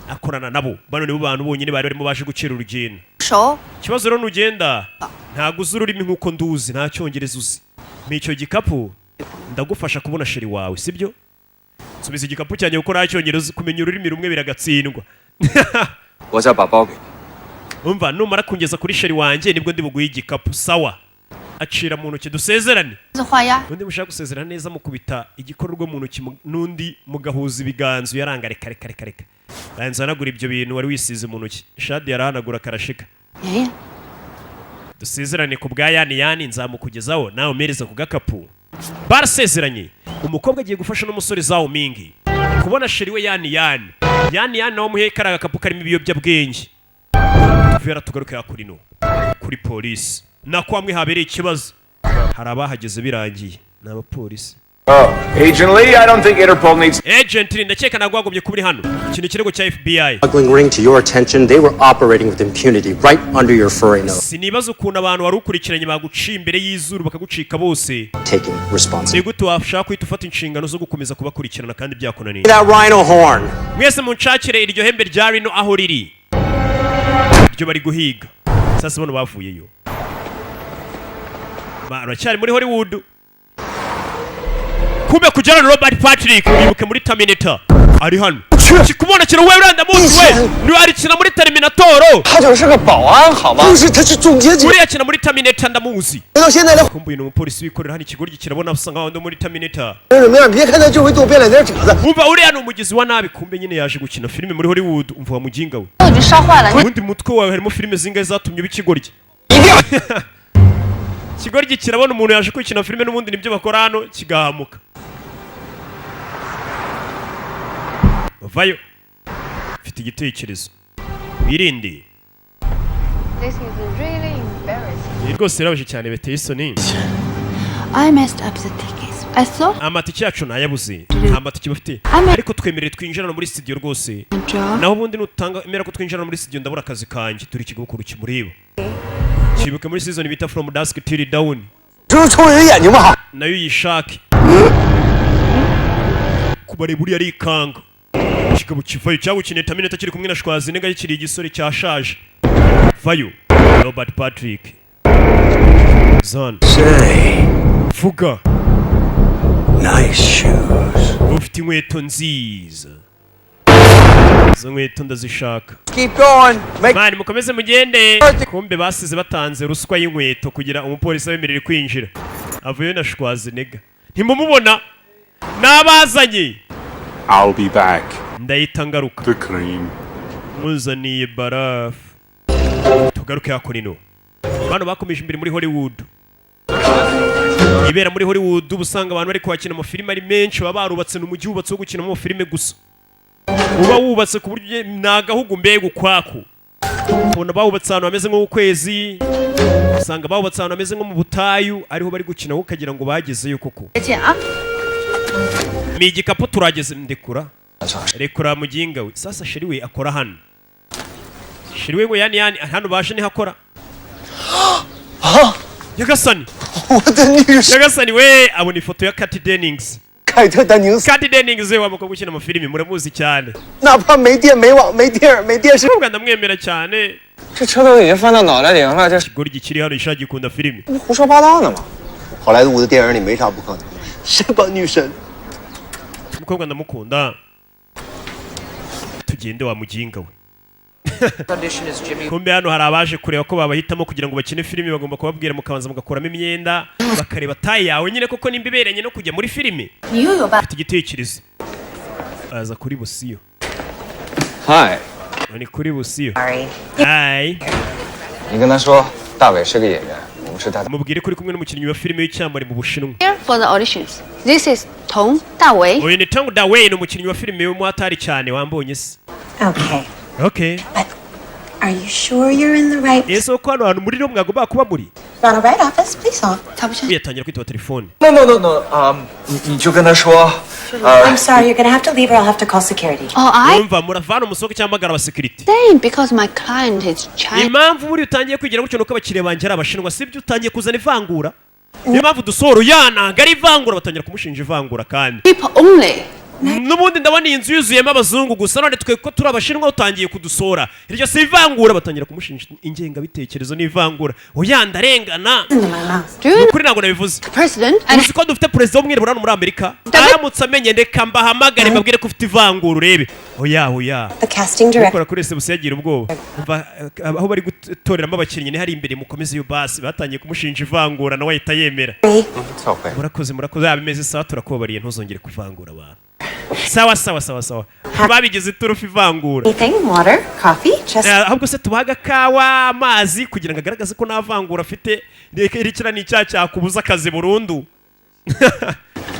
Speaker 1: Akorana nabo bano nibo bantu bonyine bari barimo baje gucira urugendo.
Speaker 8: 熟，
Speaker 1: Ikibazo rero nugenda ntago uzi ururimi nk'uko nduzi nta cyongereza uzi. N'icyo gikapu ndagufasha kubona sheri wawe sibyo? Subiza igikapu cyanjye kuko nta cyongereza kumenya ururimi rumwe biragatsindwa.
Speaker 9: 我再把包给你。
Speaker 1: Umva numara kungeza kuri sheri wanjye nibwo ndi buguye igikapu sawa. Acira mu ntoki dusezerane.
Speaker 8: 这画押。
Speaker 1: Undi mushaka gusezerana neza mukubita igikorwa mu ntoki n'undi mugahuza ibiganzo yaranga reka. Banza nagura ibyo bintu wari wisize mu ntoki. Shadi yarahanagura karashika.
Speaker 8: 爷爷，
Speaker 1: Dusezerane ku bwa yani nzamukugezaho nawe umereza ku gakapu. Barasezeranye. Umukobwa agiye gufasha n'umusore Zhao Ming kubona sheri we yani nawe muhe karaga gakapu karimo ibiyobyabwenge. Tuvera tugaruka yakurino kuri polisi. Nako hamwe habereye ikibazo. Hari abahageze birangiye n'abapolisi.
Speaker 5: Agent Lee, I don't think Interpol needs.
Speaker 1: Agent Lee ndakeka nagwagomye kubiri hano. Ikintu kirego cya FBI.
Speaker 10: Smuggling ring to your attention, they were operating with impunity right under your furry nose.
Speaker 1: Sinibaza ukuntu abantu wari ukurikiranye baguciye imbere y'izuru bakagucika bose.
Speaker 10: Taking responsibility.
Speaker 1: Nigute washaka kwita ufata inshingano zo gukomeza kubakurikirana kandi byakonaniye.
Speaker 10: That rhino horn.
Speaker 1: Mwese munshakire iryo hembe rya rino aho riri. Iryo bari guhiga. Sasa bano bavuyeyo. Baracyari muri Hollywood. Kumbe kujyana na Robert Patrick wibuke muri Terminator. Ari hano. Kikubona kino wewe ndamuzi we. Ni ari kina muri Terminator.
Speaker 9: 他就是个保安好吗？不是，他是总结局。
Speaker 1: Uriya kina muri Terminator ndamuzi.
Speaker 9: 到现在连
Speaker 1: Kumbuye n'umupolisi wikorera hano ikigoryi kirabona asa nkaho ndo muri Terminator.
Speaker 9: 什么样？别看他就会做变脸脸褶子。
Speaker 1: Umva uriya ni umugizi wa nabi kumbe nyine yaje gukina filime muri Hollywood umva wa mujinga we.
Speaker 8: 我已经烧坏了。
Speaker 1: Ubundi mutwe wawe harimo filime zingahe zatumye bikigoryi. Ikigoryi kirabona umuntu yaje kwikina filime n'ubundi nibyo bakora hano kigahamuka. Vayo. Mfite igitekerezo. Birinde.
Speaker 6: This is really embarrassing.
Speaker 1: Ni rwose birabaje cyane beteye isoni.
Speaker 8: I messed up the tickets. I thought.
Speaker 1: Amatike yacu nayabuze. Nta matike bafite. Ariko twemerere twinjirana muri studio rwose. Naho ubundi nutanga emera ko twinjirana muri studio ndabura akazi kanjye turi ikigo kuru kimureba. Kibuke muri season bita From Dusk Till Dawn.
Speaker 9: 就是抽人眼睛吧。
Speaker 1: Nayo yishake. Kubare buri ari ikanga. Kigabo kivayo cyangwa kineta Terminator kiri kumwe na Schwarzenegger kiri igisore cyashaje. Vayo. Robert Patrick. Zon.
Speaker 3: Say,
Speaker 1: Vuga.
Speaker 3: nice shoes.
Speaker 1: Ufite inkweto nziza. Izo nkweto ndazishaka.
Speaker 3: Keep going. Make
Speaker 1: Mani mukomeze mugende. Kumbe basize batanze ruswa y'inkweto kugira umupolisi abemerere kwinjira. Avuye na Schwarzenegger. Ntimumubona? Nabazanye.
Speaker 5: I'll be back.
Speaker 1: Ndahita ngaruka.
Speaker 5: The cream.
Speaker 1: Muzaniye barafu. Tugaruke hakurino. Bano bakomeje imbere muri Hollywood. Ibera muri Hollywood ubusanga abantu bari kwakina amafilime ari menshi baba barubatse n'umujyi wubatse wo gukina mu filime gusa. Uba wubatse ku buryo nagahugu mbega ukwako. Ubona bawubatse ahantu hameze nk'ukwezi. usanga bawubatse ahantu hameze nko mu butayu ariho bari gukina ukagira ngo bagezeyo koko.
Speaker 8: 再见啊。
Speaker 1: Ni igikapu turageze ndekura. Rekura muginga we. Sasa sheri we akora hano. Sheri we ngo yani hano baje ni hakora. Nyagasani. Nyagasani we abona ifoto ya Kat Dennings.
Speaker 9: 凯特·丹宁斯，
Speaker 1: Kat Dennings we wamukobwa ukina amafilimi muramuzi cyane.
Speaker 9: 哪怕没电、没网、没电影、没电视，
Speaker 1: Ubwo ndamwemera cyane.
Speaker 9: 这车都已经翻到脑袋顶了，这
Speaker 1: Ikigori gikiri hano ishaka gikunda filimi.
Speaker 9: 不胡说八道呢吗？好莱坞的电影里没啥不可能的，谁把女神？
Speaker 1: Umukobwa ndamukunda. Tugende wa muginga we. Kumbe hano hari abaje kureba ko babahitamo kugira ngo bakine filimi bagomba kubabwira mukabanza mugakuramo imyenda bakareba tayi yawe nyine koko nimba iberanye no kujya muri filimi.
Speaker 8: 你又有吧？
Speaker 1: Mfite igitekerezo. Aza kuri busiyo.
Speaker 9: Hi，
Speaker 1: Ni kuri busiyo. Hi.
Speaker 9: 你跟他说大伟是个演员，我们是他。
Speaker 1: Mubwire kuri kumwe n'umukinnyi wa filime w'icyamamare mu Bushinwa.
Speaker 8: Here for the auditions. This is Tong Dawei.
Speaker 1: Uyu ni Tong Dawei ni umukinnyi wa filime w'umuhatari cyane wambonye se.
Speaker 11: Okay.
Speaker 1: Okay.
Speaker 11: But are you sure you're in the right
Speaker 1: Ese ko hano hantu muri no mwagomba kuba muri?
Speaker 11: on the right office? Please hold.
Speaker 8: 他不像。
Speaker 1: Yatangira kwitaba telefone.
Speaker 9: No， 你就跟他说，
Speaker 11: I'm sorry, you're gonna have to leave or I'll have to call security.
Speaker 8: Oh, I
Speaker 1: Umva muravana umusohoke cyangwa magara abasecurity.
Speaker 8: saying because my client is Chinese.
Speaker 1: Impamvu muri utangiye kwigira gutyo nuko abakiriya banjye ari abashinwa sibyo utangiye kuzana ivangura. Niyo mpamvu dusoro yana gari ivangura batangira kumushinja ivangura kandi.
Speaker 8: People only.
Speaker 1: N'ubundi ndabona iyi nzu yuzuyemo abazungu gusa none twe ko turi abashinwa utangiye kudusora. Iryo si ivangura batangira kumushinja ingengabitekerezo n'ivangura. Oya ndarengana.
Speaker 11: Into my mouth.
Speaker 8: Do you
Speaker 1: Kuri ntabwo nabivuze.
Speaker 8: president and
Speaker 1: Uzi ko dufite perezida w'umwirabura hano muri Amerika. Aramutse amenye ndeka mbahamagare mbabwire ko ufite ivangura urebe. Oya.
Speaker 11: The casting director.
Speaker 1: Ukora kuri ese busiyagira ubwoba. Umva aho bari gutoreramo abakinnyi ni hari imbere mukomeze yo basi batangiye kumushinja ivangura nawe ahita yemera.
Speaker 9: 撤回。
Speaker 1: Murakoze yabimeze sawa turakubabariye ntuzongere kuvangura abantu. Sawa. Babigize iturufu ivangura.
Speaker 11: Anything? Water? Coffee? Just
Speaker 1: Ahubwo se tubaga kawa amazi kugira ngo agaragaze ko navangura afite irikira n'icyaha cyakubuza akazi burundu.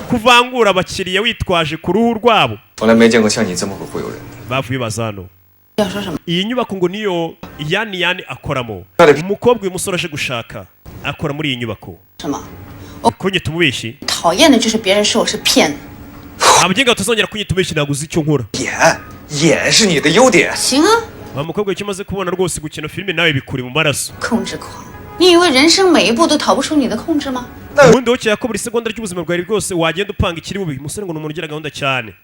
Speaker 1: Kuvangura abakiriya witwaje ku ruhu rwabo.
Speaker 9: 从来没见过像你这么个忽悠人。
Speaker 1: Bavuye bazano.
Speaker 8: 要说什么？
Speaker 1: Iyi nyubako ngo niyo yani akoramo. Umukobwa uyu musore aje gushaka akora muri iyi nyubako.
Speaker 8: 什么？
Speaker 1: Kunyita umubeshyi.
Speaker 8: 讨厌的就是别人说我是骗子。
Speaker 1: Abuginga tuzongera kunyita umubeshyi ntabwo uzi icyo nkora.
Speaker 9: 演是你的优点。
Speaker 8: 行啊，
Speaker 1: Wa mukobwa icyo umaze kubona rwose gukina filime nawe bikuri mu maraso.
Speaker 8: 控制狂。你以为人生每一步都逃不出你的控制吗？
Speaker 1: Ubundi wokeye ko buri segonda ry'ubuzima bwawe bwose wagenda upanga ikiri bubi. Umusore ngo ni umuntu ugira gahunda cyane.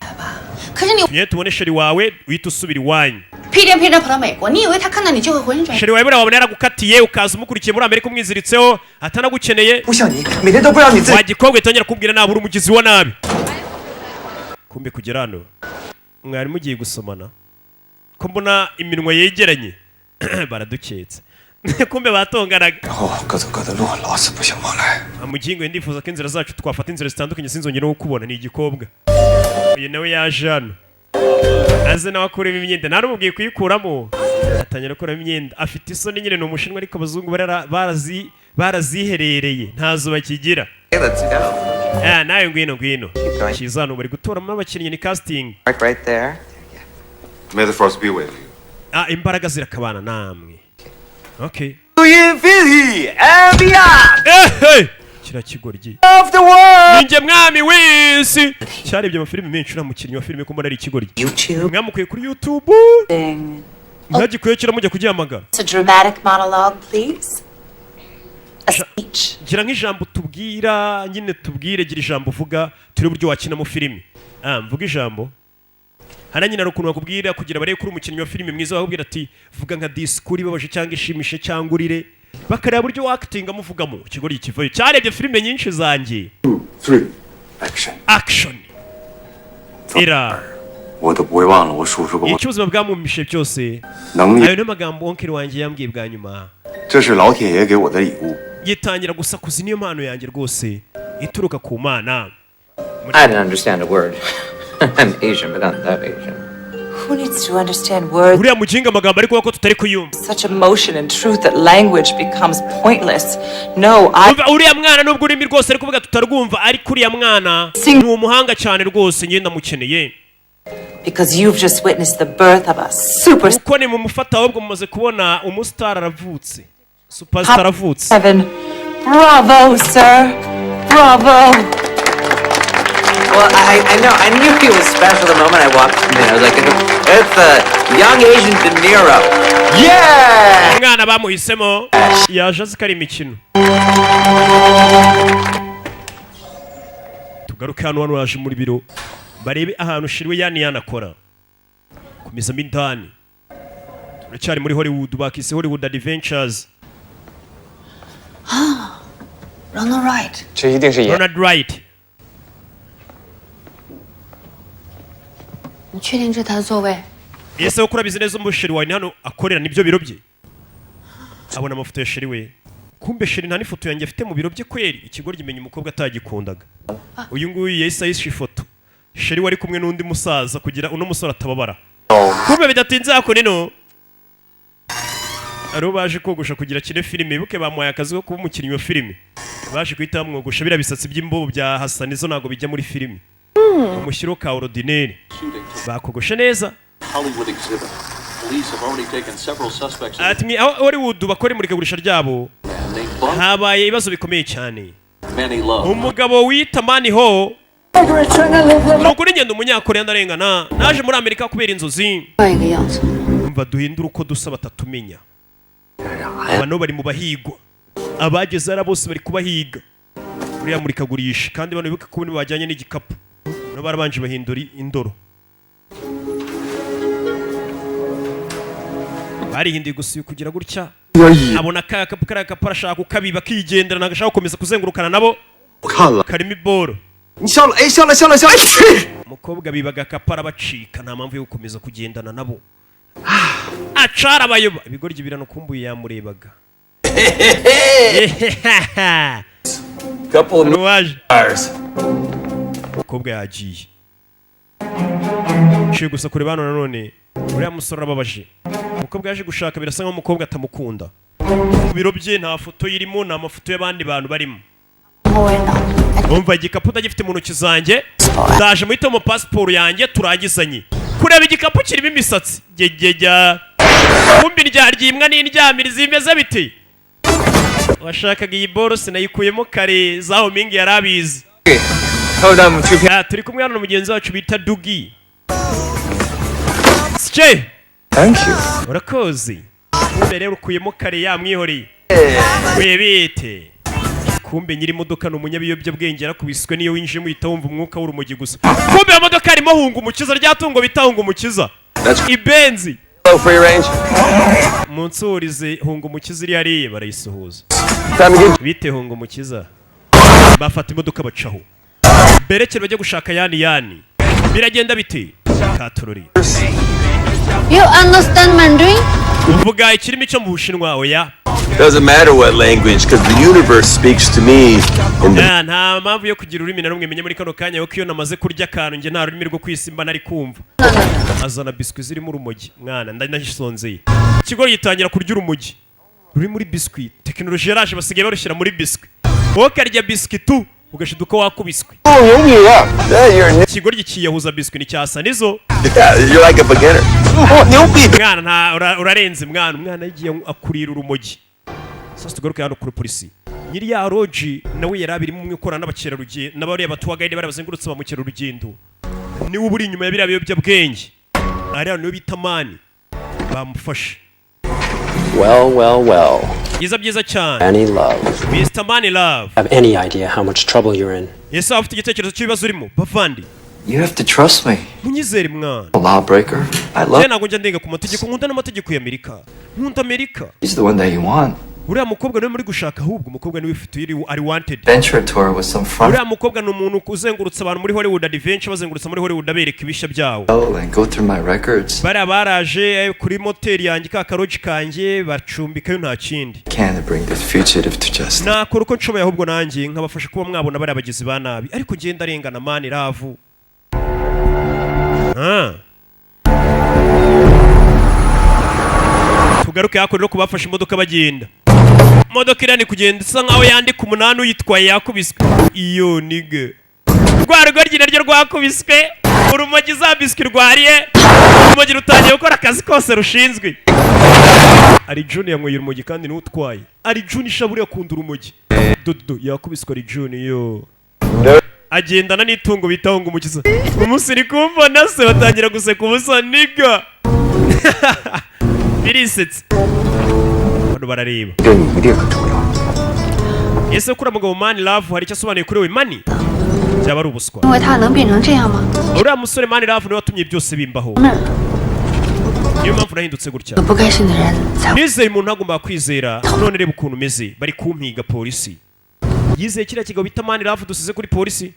Speaker 8: 可是你
Speaker 1: Tugiye tubone sheri wawe uhita usubira iwanyu.
Speaker 8: 屁颠屁颠跑到美国，你以为他看到你就会浑身转？
Speaker 1: Sheri wawe buriya wabona yaragukatiye ukaza umukurikiye muri Amerika umwiziritseho atanagukeneye.
Speaker 9: 不像你，每天都不让你自己。
Speaker 1: Wagikobwa itongera kubwira nabura umugizi wa nabi. Kumbe kugera hano mwari mugiye gusomana ko mbona iminwa yegeranye baraduketse. Kumbe batonganaga.
Speaker 9: 哦，各走各的路，老死不相往来。
Speaker 1: Amugingo ndifuza ko inzira zacu twafata inzira zitandukanye sinzongera no kukubona ni igikobwa. Uyu nawe yaje hano. Aze nawe akuremo imyenda narumubwiye kuyikuramo. Atangira kuramo imyenda afite isoni nyine ni umushinwa ariko abazungu baraziherereye ntazo bakigira. Nawe ngwino. Kiza hano bari gutoramo abakinnyi ni casting.
Speaker 9: Right there. May the force be with you.
Speaker 1: Imbaraga zirakabana namwe. Okay.
Speaker 9: To infinity and beyond.
Speaker 1: Hey! Kira kigoryi.
Speaker 9: Of the world.
Speaker 1: Ninjye mwami w'isi. Cyarebye amafilime menshi uramukinnyi wa filime ko mbona ari ikigoryi.
Speaker 11: YouTube.
Speaker 1: Mwamukuye kuri YouTube. Ntagikuye kira mujya kugihamagara.
Speaker 11: It's a dramatic monologue, please. A speech.
Speaker 1: Gira nk'ijambo tubwira nyine tubwire gira ijambo uvuga turi buryo wakina mu filime. Mvuga ijambo. Hana nyina rukuntu bakubwira kugira bare kuri umukinnyi wa filime mwiza bakubwira ati vuga nka discours ibabaje cyangwa ishimishe cyangwa urire. Bakareba buryo acting amuvugamo. Ikigori kivayo. Cyarebye filime nyinshi zanjye.
Speaker 9: 2, 3, action.
Speaker 1: Action. Era.
Speaker 9: 我都不会忘了我叔叔跟我。
Speaker 1: Icyuzima bwamumishe byose.
Speaker 9: 能力，
Speaker 1: Ayo ni amagambo onkel wanjye yambwiye bwa nyuma.
Speaker 9: 这是老铁爷给我的礼物。
Speaker 1: Yitangira gusakuza niyo mpano yanjye rwose ituruka ku Mana.
Speaker 12: I didn't understand a word. I'm Asian, but not that Asian.
Speaker 11: Who needs to understand words?
Speaker 1: Uriya mujinga amagambo ariko ko tutari kuyumva.
Speaker 11: Such emotion and truth that language becomes pointless. No,
Speaker 1: Uriya mwana nubwo urimi rwose ari kuvuga tutarwumva ariko uriya mwana ni umuhanga cyane rwose njye ndamukeneye.
Speaker 11: Because you've just witnessed the birth of a super.
Speaker 1: Uko ni mu mufata ahubwo mumaze kubona umustar aravutse. Superstar avutse.
Speaker 11: Heaven. Bravo, sir. Bravo.
Speaker 12: Well, I knew he was special the moment I walked in. I was like, it's young Asian De Niro.
Speaker 3: Yeah!
Speaker 1: Umwana bamuhisemo yaje azi ko ari imikino. Tugaruke hano yaje muri biro barebe ahantu shiriwe yani yanakora kumizamo indani. Turacyari muri Hollywood, bakise Hollywood Adventures.
Speaker 8: Ronald Wright.
Speaker 9: 这一定是演。
Speaker 1: Ronald Wright.
Speaker 8: 你确定这他的座位？
Speaker 1: Ese ukora business umushiri wawe hano akorera nibyo biro bye. Abona amafoto ya shiri we. Kumbe shiri nta n'ifoto yanjye afite mu biro bye kweri. Ikigo gimenya umukobwa atagikundaga. Uyu nguyu yahise ayisha ifoto. Shiri wari kumwe n'undi musaza kugira uno musore atababara. Kumbe bidatinze ako nino. Aro baje kogosha kugira kine filime buke bamuhaye akazi ko kuba umukinnyi wa filime. Baje kwita mwogosha bira bisatsi by'imbobo bya Hassan izo nago bijya muri filime. Umushyiro ka ordinaire. Bakogosha neza.
Speaker 13: Hollywood exhibit. Police have already taken several suspects.
Speaker 1: Atmi Hollywood bakore muri kagurisha ryabo. Habaye ibibazo bikomeye cyane. Umugabo wita Manny Ho. Nukuri ngendo umunyakoreya ndarengana. Naje muri Amerika kubera inzozi. Umva duhindura uko dusa batatumenya. Abantu bari mu bahigwa. Abageze ara bose bari kubahiga. Uriya muri kagurisha kandi bano bibuka ko bajyanye n'igikapu. No barabanje bahindura indoro. Barihindiye gusa kugira gutya. Abona kakapu karakapara ashaka kukabiba kigendera nagashaka gukomeza kuzengurukana nabo. Karimi boro. Umukobwa bibaga kapara bacika nta mpamvu yo gukomeza kugendana nabo. Acara bayoba ibigoryi birano kumbuye yamurebaga.
Speaker 3: Couple of hours.
Speaker 1: Umukobwa yagiye. Cyo gusa kure bano nanone uriya musore ababaje. Umukobwa yaje gushaka birasa nko umukobwa atamukunda. Mu biro bye nta foto yirimo na amafoto y'abandi bantu barimo. Umva igikapu ndagifite mu ntoki zanjye. Ndaje muhita mu passport yanjye turagizanye. Kureba igikapu kirimo imisatsi. Gegejya. Kumbi ryaryimwa n'indyamiri zimeze bite. Washakaga iyi borose nayikuyemo kare zaho mingi yarabizi. Turi kumwe hano mugenzi wacu bita Dugi. Sche.
Speaker 3: Thank you.
Speaker 1: Urakoze. Mbere ukuyemo kare yamwihoreye. Webite. Kumbe nyiri modoka no munyabiyobya bwenge yarakubiswe niyo winjije muhita wumva umwuka w'urumogi gusa. Kumbe ya modoka arimo hunga umukiza ryatungo bitahunga umukiza. Ibenzi.
Speaker 3: Free range.
Speaker 1: Munsurize hunga umukiza iri yari barayisuhuza. Bite hunga umukiza. Bafata imodoka bacaho. Berekere bajya gushaka yani. Biragenda bite? Katorori.
Speaker 8: You understand Mandarin?
Speaker 1: Uvuga ikirimi cyo mu Bushinwa oya.
Speaker 3: Doesn't matter what language because the universe speaks to me in the
Speaker 1: nta mpamvu yo kugira ururimi na rumwe menye muri kano kanya kuko iyo namaze kurya akantu nge nta rurimi rwo kwisimba nari kumva. Azana biscuit ziri mu rumogi mwana ndasonzeye. Ikigo gitangira kurya urumogi. Ruri muri biscuit. Technology yaraje basigaye barushyira muri biscuit. Wowe karya biscuit tu ugashiduka wakubiswe. Ikigo gikiyahuza biscuit ni cyasa nizo.
Speaker 3: You're like a beginner.
Speaker 1: Mwana nta urarenze mwana yagiye akurira urumogi. Sasa tugaruke hano kuri polisi. Nyiri ya Roji nawe yarabiri mu mwikora n'abakera rugiye n'abari abatuwagaide bari bazengurutse ba mukera rugendo. Ni uburi inyuma ya biriya byo bwenge. Ari hano bita Mani. Bamufashe.
Speaker 10: Well.
Speaker 1: Byiza cyane.
Speaker 10: Manny Love.
Speaker 1: Mr. Manny Love.
Speaker 10: Have any idea how much trouble you're in?
Speaker 1: Yes, afite igitekerezo cy'ibibazo urimo. Bavandi.
Speaker 12: You have to trust me.
Speaker 1: Munyizere mwana.
Speaker 12: A lawbreaker. I love.
Speaker 1: Ntabwo njya ndenga ku mategeko nkunda n'amategeko ya Amerika. Nkunda Amerika.
Speaker 12: He's the one that you want.
Speaker 1: Uriya mukobwa niwe muri gushaka ahubwo umukobwa niwe ufite ari wanted.
Speaker 12: Adventure tour with some fun.
Speaker 1: Uriya mukobwa ni umuntu uzengurutse abantu muri Hollywood Adventure bazengurutse muri Hollywood abereka ibishya byawo.
Speaker 12: Oh, and go through my records.
Speaker 1: Baraje kuri moteri yanjye ka karoji kanjye bacumbikayo nta kindi.
Speaker 12: Can't bring this fugitive to justice.
Speaker 1: Nakora uko nshoboye ahubwo nanjye nkabafasha kuba mwabona bari abagizi ba nabi ariko ngenda arengana Mani Love. Tugaruke hakorero kubafasha imodoka bagenda. Modoka irani kugenda isa nkaho yandika umunani uyitwaye yakubiswe. Iyo nige. Rwarwo ryina ryo rwakubiswe. Urumogi za biscuit rwariye. Urumogi rutangiye gukora akazi kose rushinzwe. ari Juni yanyweye urumogi kandi n'utwaye ari Juni ishaburi akunda urumogi dodo yakubiswa ari Juni yo agendana n'itungo bitaho ngo umukiza umunsi uri kumva se batangira guseka ubusa niga birisetse bano barareba ese kuri umugabo Mani Love hari icyo asobanuye kuri we Mani cyaba ari ubuswa
Speaker 8: 因为他能变成这样吗？
Speaker 1: uriya musore Mani Love niwe watumye byose bimbaho niyo mpamvu nahindutse gutya
Speaker 8: 不该信的人才
Speaker 1: nizeye umuntu agomba kwizera none reba ukuntu umeze bari kumpiga polisi yizeye kiriya kigabo bita Mani Love dusize kuri polisi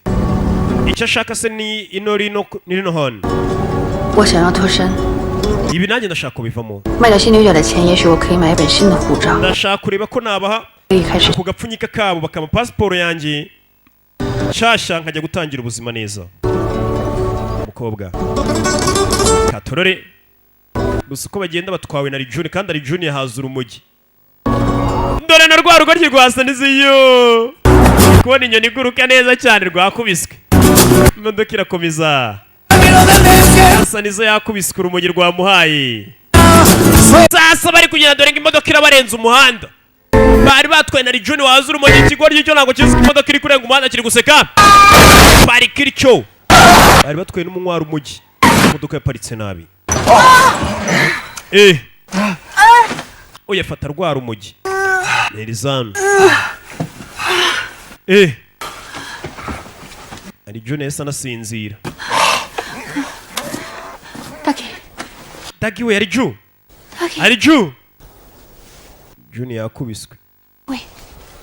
Speaker 1: icyo ashaka se ni ino hano
Speaker 8: 我想要脱身，
Speaker 1: ibi nanjye ndashaka kubivamo
Speaker 8: 卖掉犀牛角的钱，也许我可以买一本新的护照。
Speaker 1: ndashaka kureba ko nabaha
Speaker 8: 可以开始
Speaker 1: ku gapfunyika kabo bakama pasiporo yanjye nshasha nkajya gutangira ubuzima neza umukobwa katorore gusa uko bagenda batwawe na Rijuni kandi ari Rijuni yahaza urumogi dore na rwa rugo rwasa niziyo kubona inyoni iguruka neza cyane rwakubiswe imodoka irakomeza asa nizo yakubiswe urumogi rwamuhaye sasa bari kugenda dore ngo imodoka irabarenza umuhanda bari batwaye na Rijuni wahaza urumogi ikigoryi icyo ntabwo kizi ko imodoka iri kurenga umuhanda kiri guseka bari kiricyo bari batwaye n'umunywa urumogi imodoka yaparitse nabi oya fata rwa rumogi Nerizano ari Juni yasa nasinzira Dagi we ari Ju ari Ju Juni yakubiswe
Speaker 8: 喂，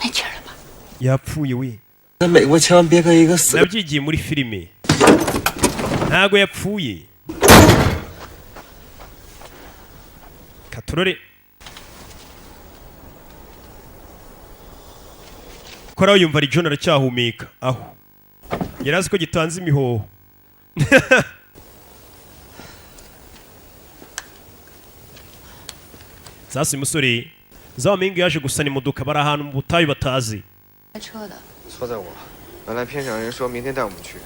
Speaker 8: 没气儿了吧？
Speaker 1: yapfuye we
Speaker 3: 在美国千万别跟一个死
Speaker 1: nabyigiye muri filime ntago yapfuye katurore kora yumva ari John aracyahumeka aho yarazi ko gitanze imihoho sasa umusore zawa mingi yaje gusana imodoka bari ahantu mu butayu batazi
Speaker 8: 开车的。
Speaker 9: 错在我了，本来片场人说明天带我们去，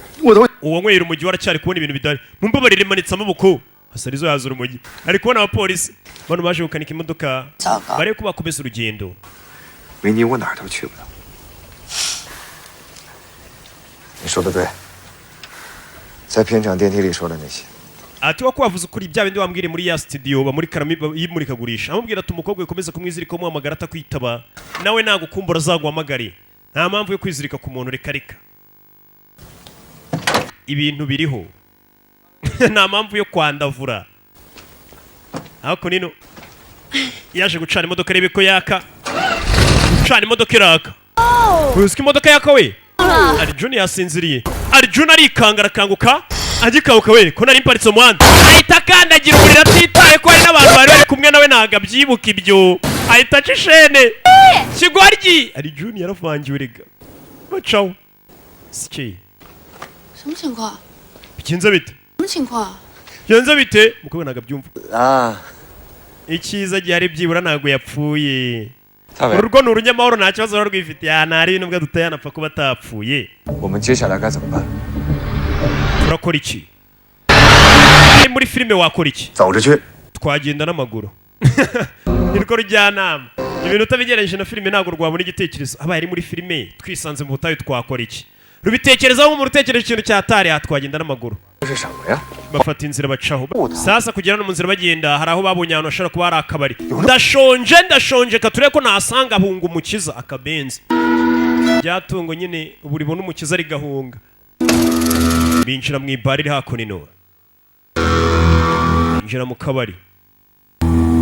Speaker 1: uwo nywera umujyi waracyari kubona ibintu bidari mumbabarire manitse amaboko hasarizo yaza urumogi ari kubona abapolisi bano baje gukanika imodoka bare ko bakomeza urugendo
Speaker 9: 没你我哪儿都去不了。你说的对，在片场电梯里说的那些，
Speaker 1: ati wako wavuze ukuri bya bindi wambwire muri ya studio y'imurikagurisha amubwira ati umukobwa ukomeza kumwizirika umuhamagara atakwitaba nawe nagukumbura azaguhamagare nta mpamvu yo kwizirika ku muntu reka ibintu biriho nta mpamvu yo kwandavura ariko nino yaje gucana imodoka rebe ko yaka gucana imodoka iraka uzi ko imodoka yaka we ari Juni yasinziriye ari Juni arikanga arakanguka agikawuka we ko nari mparitse umuhanda ahita akandagira umuriro atitaye ko hari n'abantu bari bari kumwe nawe ntago abyibuka ibyo ahita aca ishene kigoryi ari Juni yaravangiwe rega bacaho sike
Speaker 8: 什么情况？
Speaker 1: bigenze bite
Speaker 8: 什么情况？
Speaker 1: bigenze bite mukobwa ntago abyumva
Speaker 9: Ah,
Speaker 1: icyiza gihari byibura ntago yapfuye
Speaker 9: 大伟，
Speaker 1: urugo ni urunyamahoro nta kibazo ruba rwifitiye ahantu hari nubwo duteye anapfa kuba atapfuye
Speaker 9: 我们接下来该怎么办？
Speaker 1: urakora iki ari muri filime wakora iki
Speaker 9: 走着去。
Speaker 1: twagenda n'amaguru nirwo rujyanama ibintu utabigereranyije na filime ntabwo rwabona igitekerezo abaye ari muri filime twisanze mu butayu twakora iki rubitekerezaho nk'umuntu utekereje ikintu cyatari aha twagenda n'amaguru
Speaker 9: 这是什么呀？
Speaker 1: bafata inzira bacaho sasa kugera no mu nzira bagenda hari aho babonye ahantu hashobora kuba hari akabari ndashonje katurebe ko nahasanga ahunga umukiza akabenzi byatungo nyine ubu ribona umukiza ari gahunga binjira mu ibari iri hakuno ino binjira mu kabari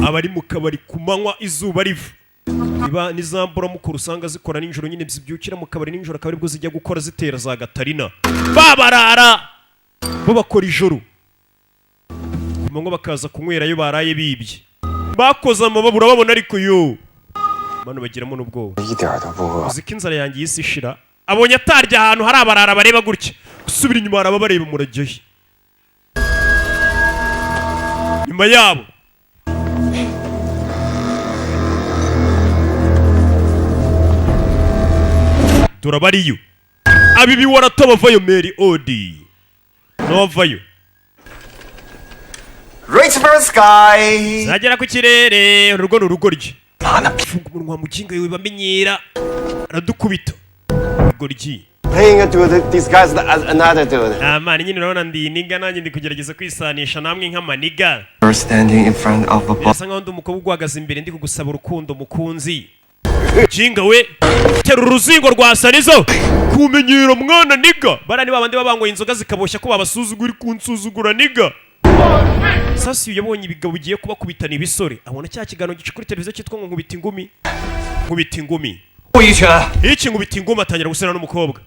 Speaker 1: abari mu kabari ku manywa izuba riva niba nizambura mukuru usanga zikora nijoro nyine zibyukira mu kabari nijoro akaba aribwo zijya gukora zitera za gatarina babarara bo bakora ijoro ku manywa bakaza kunywerayo baraye bibye bakoze amababura babona ariko yo bano bagiramo n'ubwoba
Speaker 9: 一点都不饿。
Speaker 1: uzi ko inzara yanjye y'isi ishira abonye atarya ahantu hari abarara bareba gutya gusubira inyuma hari ababareba murajyayo nyuma yabo turabariyo abibi waratobavayo Mary Odi n'abavayo
Speaker 9: Reach for the sky.
Speaker 1: zagera ku kirere urugo ni urugoryi funga umunwa mukinga wiwe bamenyera aradukubita urugoryi
Speaker 9: Playing a dude disguised as another dude.
Speaker 1: mani nyine urabona ndi niga nanjye ndi kugerageza kwisanisha namwe nk'amaniga
Speaker 9: You're standing in front of a
Speaker 1: birasa nkaho ndi umukobwa ugwagaza imbere ndi kugusaba urukundo mukunzi jinga we tera uruzingo rwa sanizo kumenyera mwana niga bara ni babandi babangoye inzoga zikaboshya ko babasuzugura kunsuzugura niga sasi yabonye ibigabo bigiye kuba kubitana ibisore abona cya kigano gice kuri televiziyo cyitwa ngo nkubita ingumi iki nkubita ingumi atangira gusana n'umukobwa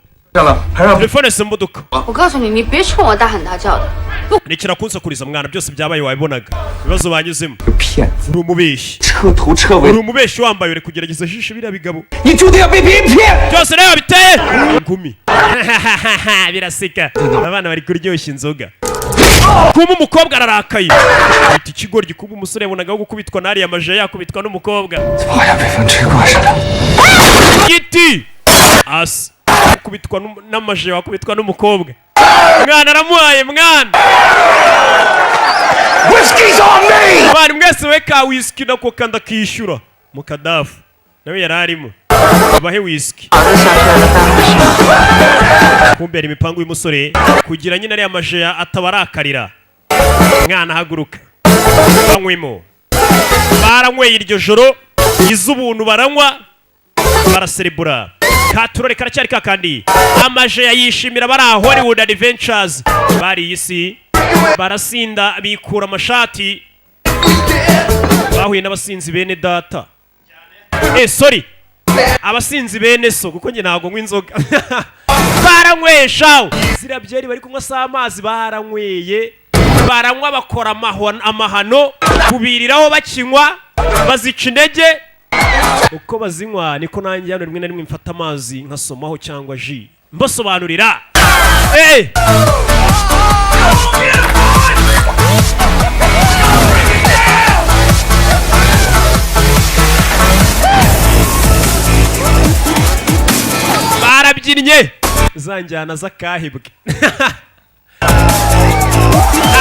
Speaker 1: telefone se mbuduka
Speaker 8: 我告诉你，你别冲我大喊大叫的。
Speaker 1: nikira kunsakuriza mwana byose byabaye wabibonaga ibibazo banyuzemo uri umubeshyi uri umubeshyi wambaye uri kugerageza jisho biriya bigabo byose rero biteye ingumi biraseka abana bari kuryoshya inzoga kuma umukobwa ararakaye iti ikigoryi kuma umusore yabonagaho gukubitwa n'ariya maje yakubitwa n'umukobwa giti asi kubitwa n'amaje wakubitwa n'umukobwa mwana aramuhaye mwana
Speaker 3: Whiskey's on me!
Speaker 1: Mwana mwese we ka whisky nako kanda kishyura mu kadafu nawe yararimo abahe whisky kumbera imipango y'umusore kugira nyine ariya maje atabarakarira mwana haguruka banywemo baranyweye iryo joro iz'ubuntu baranywa baraserebura katurore karacyari kakandi amaje yayishimira bari Hollywood Adventures bari isi barasinda bikura amashati bahuye n'abasinzi bene data sorry abasinzi bene so kuko nge ntago nywa inzoga baranywesha zirabyeri bari kunywa sa amazi baranyweye baranywa bakora amahano kubiriraho bakinywa bazica intege uko bazinywa niko nanjye hano rimwe na rimwe mfata amazi nkasomaho cyangwa ji mbasobanurira barabyinnye zanjyana z'akahibwe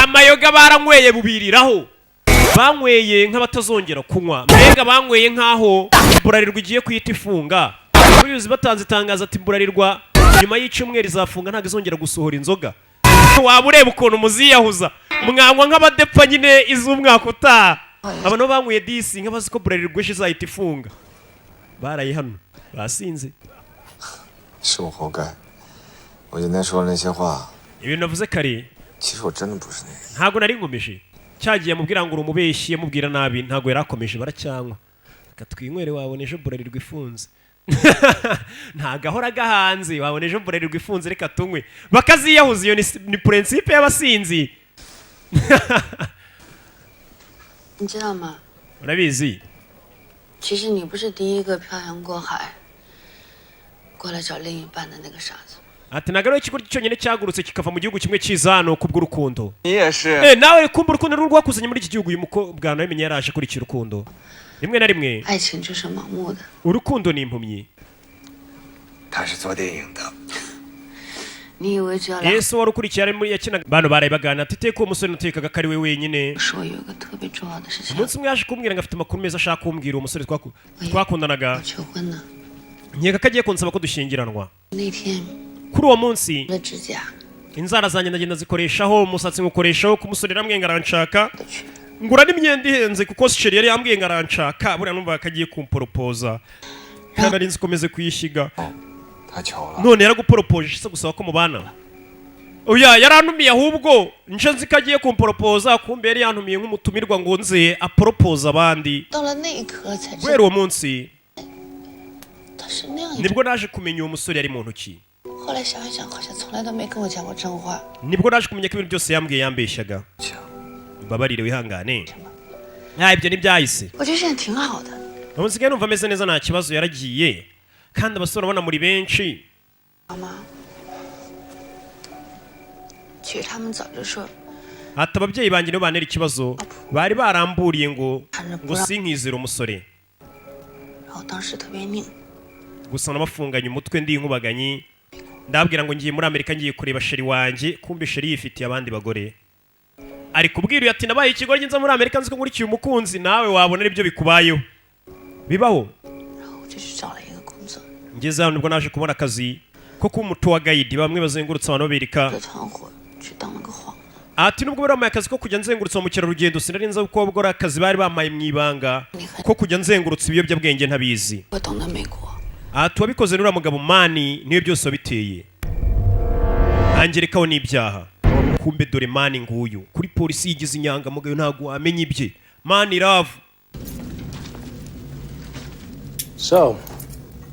Speaker 1: amayoga baranyweye bubiriraho banyweye nk'abatazongera kunywa mbega banyweye nk'aho Burarirwa igiye kwita ifunga ubuyobozi batanze itangazo ati Burarirwa nyuma y'icyumweru izafunga ntabwo izongera gusohora inzoga waba ureba ukuntu muziyahuza mwanywa nk'abadepfa nyine iz'umwaka utaha aba nabo banyweye disi nk'abazi ko Burarirwa ejo izahita ifunga baraye hano basinze
Speaker 9: 是我活该，我今天说的那些话，
Speaker 1: ibintu navuze kare
Speaker 9: 其实我真的不是那样。
Speaker 1: ntago nari nkomeje cyagiye amubwira ngo uri umubeshyi yamubwira nabi ntago yarakomeje baracyanywa reka twinywere wabona ejo Burarirwa ifunze ntago ahora gahanze wabona ejo Burarirwa ifunze reka tunywe bakaziyahuza iyo ni principe y'abasinzi
Speaker 8: 你知道吗？
Speaker 1: urabizi
Speaker 8: 其实你不是第一个漂洋过海过来找另一半的那个傻子。
Speaker 1: ati ntago ariho ikigo cyonyine cyagurutse kikava mu gihugu kimwe kiza hano kubw'urukundo
Speaker 9: 你也是。
Speaker 1: nawe kumva urukundo rwakuzanye muri iki gihugu uyu mukobwa nawe yamenye yaraje kurikira urukundo rimwe na rimwe
Speaker 8: 爱情就是盲目的。
Speaker 1: urukundo ni impumyi
Speaker 9: 他是做电影的。
Speaker 8: 你以为只要来
Speaker 1: Yesu wari ukurikiye ari muri yakinaga bano baraye bagana ati teko uwo musore natekaga ko ari we wenyine
Speaker 8: 说有一个特别重要的事情
Speaker 1: umunsi umwe yaje kumbwira ngo afite amakuru meza ashaka kumbwira uwo musore twakundanaga
Speaker 8: 求婚呢。
Speaker 1: nkeka ko agiye kunsaba ko dushyingiranwa
Speaker 8: 那天
Speaker 1: kuri uwo munsi
Speaker 8: 的指甲
Speaker 1: inzara zanjye ndagenda zikoreshaho umusatsi ngukoreshaho ku musore aramubwiye ngo aranshaka ngura n'imyenda ihenze kuko sheri yari yambwiye ngo aranshaka buriya numva ko agiye kumporopoza kandi nari nzi komeze kuyishyiga
Speaker 9: 他求了。
Speaker 1: none yaraguporopoje se gusaba ko mubana oya yarantumiye ahubwo nje nzi ko agiye kumporopoza kumbe yari yantumiye nk'umutumirwa ngo nze aporopoza abandi
Speaker 8: 到了那一刻才知
Speaker 1: guhera
Speaker 8: 道
Speaker 1: uwo munsi
Speaker 8: 他是那样一种。
Speaker 1: nibwo naje kumenya uwo musore yari mu ntoki
Speaker 8: 后来想一想，好像从来都没跟我讲过真话。
Speaker 1: nibwo naje kumenya ko ibintu byose yambwiye yambeshyaga mbabarire wihangane ibyo ntibyahise
Speaker 8: 我觉得现在挺好的。
Speaker 1: ubu nsigaye numva ameze neza nta kibazo yaragiye kandi abasore urabona muri benshi
Speaker 8: 好吗？其实他们早就说，
Speaker 1: ati ababyeyi banjye nibo bantera ikibazo bari baramburiye ngo sinkizere umusore
Speaker 8: 然后当时特别拧，
Speaker 1: gusa nabafunganye umutwe ndi inkubaganyi ndabwira ngo ngiye muri Amerika ngiye kureba sheri wanjye kumbe sheri yifitiye abandi bagore ari kubwira ati nabaye ikigoryi nza muri Amerika nzi ko nkurikiye umukunzi nawe wabona ibyo bikubayeho bibaho ngeze hano nibwo naje kubona akazi ko kuba umutour guide bamwe bazengurutse abantu bereka ati nubwo bari akazi ko kujya nzengurutse mu kirarugendo sinari nza uko bwo akazi bari bamaye mu ibanga ko kujya nzengurutse ibiyobyabwenge ntabizi ati wabikoze n'ura mugabo mani niyo byose wabiteye angerekaho n'ibyaha kumbe dore mani nguyu kuri polisi yigize inyangamugayo ntabwo wamenya ibye mani love.
Speaker 10: So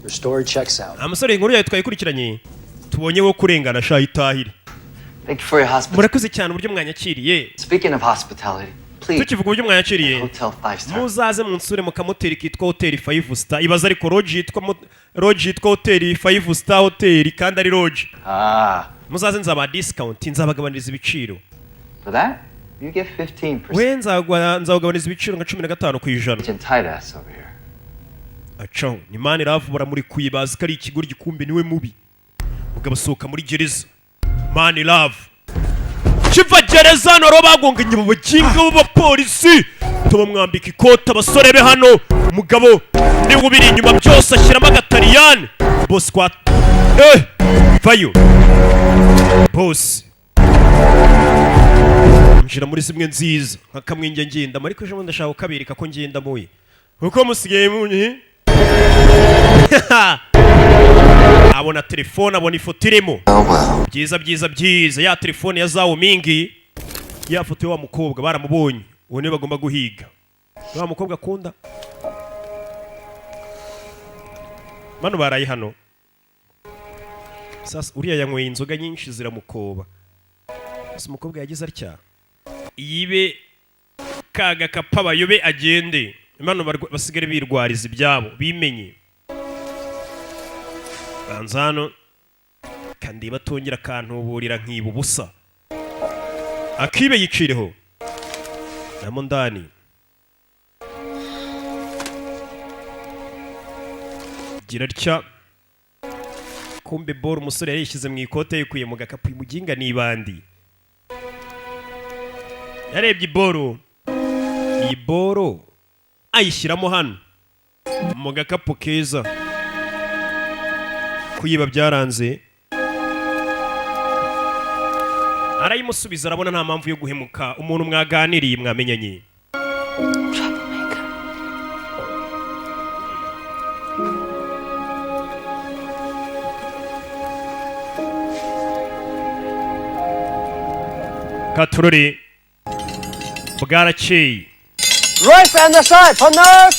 Speaker 10: your story checks out.
Speaker 1: Amusore inkuru yawe twayikurikiranye tubonye wo kurengana sha itahire.
Speaker 7: Thank you for your hospitality.
Speaker 1: Murakoze cyane uburyo mwanyakiriye.
Speaker 7: Speaking of hospitality, please.
Speaker 1: Tukivuga uburyo mwanyakiriye.
Speaker 7: Hotel 5 star.
Speaker 1: Muzaze munsure mu kamoteri kitwa Hotel 5 star. Ibaza ariko lodge yitwa Hotel 5 star hotel kandi ari lodge. Muzaze nzaba discount nzabagabaniriza ibiciro.
Speaker 7: For that, you get 15%.
Speaker 1: We nzagabaniriza ibiciro nka 15 ku ijana.
Speaker 7: Tight ass over here.
Speaker 1: Acho ni mani love baramuri kuyibaza kari ikigori gikumbe niwe mubi. Ugabasohoka muri gereza. Mani love kiva gereza noro bagonganye mu bukinga b'abapolisi tuba mwambika ikota abasore be hano umugabo ni ubiri inyuma byose ashyiramo agatariyani boss kwa vayo boss njira muri zimwe nziza nkakamwinge ngenda ariko ejo ndashaka kabirika ko ngenda muye uko musigaye munyi abona telefone abona ifoto irimo byiza ya telefone ya Zhao Mingi ya foto wa mukobwa baramubonye uwo niwe bagomba guhiga wa mukobwa akunda mano barayi hano sasa uriya yanyweye inzoga nyinshi ziramukoba sasa umukobwa yagize atya yibe kaga kapabayobe agende mano basigare birwariza ibyabo bimenye Banzano kandi batongera kantuburira nkiba ubusa akibe yicireho namo ndani gira rya kumbe bor umusore yishyize mu ikote yikuye mu gakapu imuginga nibandi yarebye iyi boro ayishyiramo hano mu gakapu keza kuyiba byaranze arayimusubiza arabona nta mpamvu yo guhemuka umuntu mwaganiriye mwamenyanye Katurori bwarakeye
Speaker 9: Royce on the side, partner!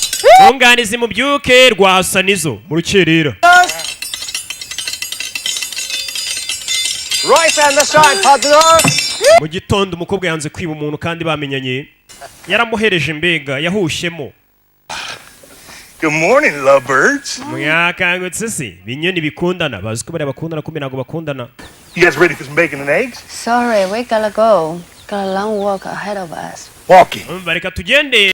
Speaker 1: Unganizi mu byuke rwa Hasanizo mu rukerera
Speaker 9: Royce on the side, partner!
Speaker 1: Mu gitondo umukobwa yanze kwiba umuntu kandi bamenyanye yaramuhereje mbega yahushyemo
Speaker 3: Good morning, lovebirds.
Speaker 1: Mwakangutse se binyoni bikundana bazi ko bari bakundana kumbe nago bakundana.
Speaker 3: You guys ready for some bacon and eggs?
Speaker 8: Sorry, we gotta go. Got a long walk ahead of us.
Speaker 3: Walking.
Speaker 1: Bareka tugende.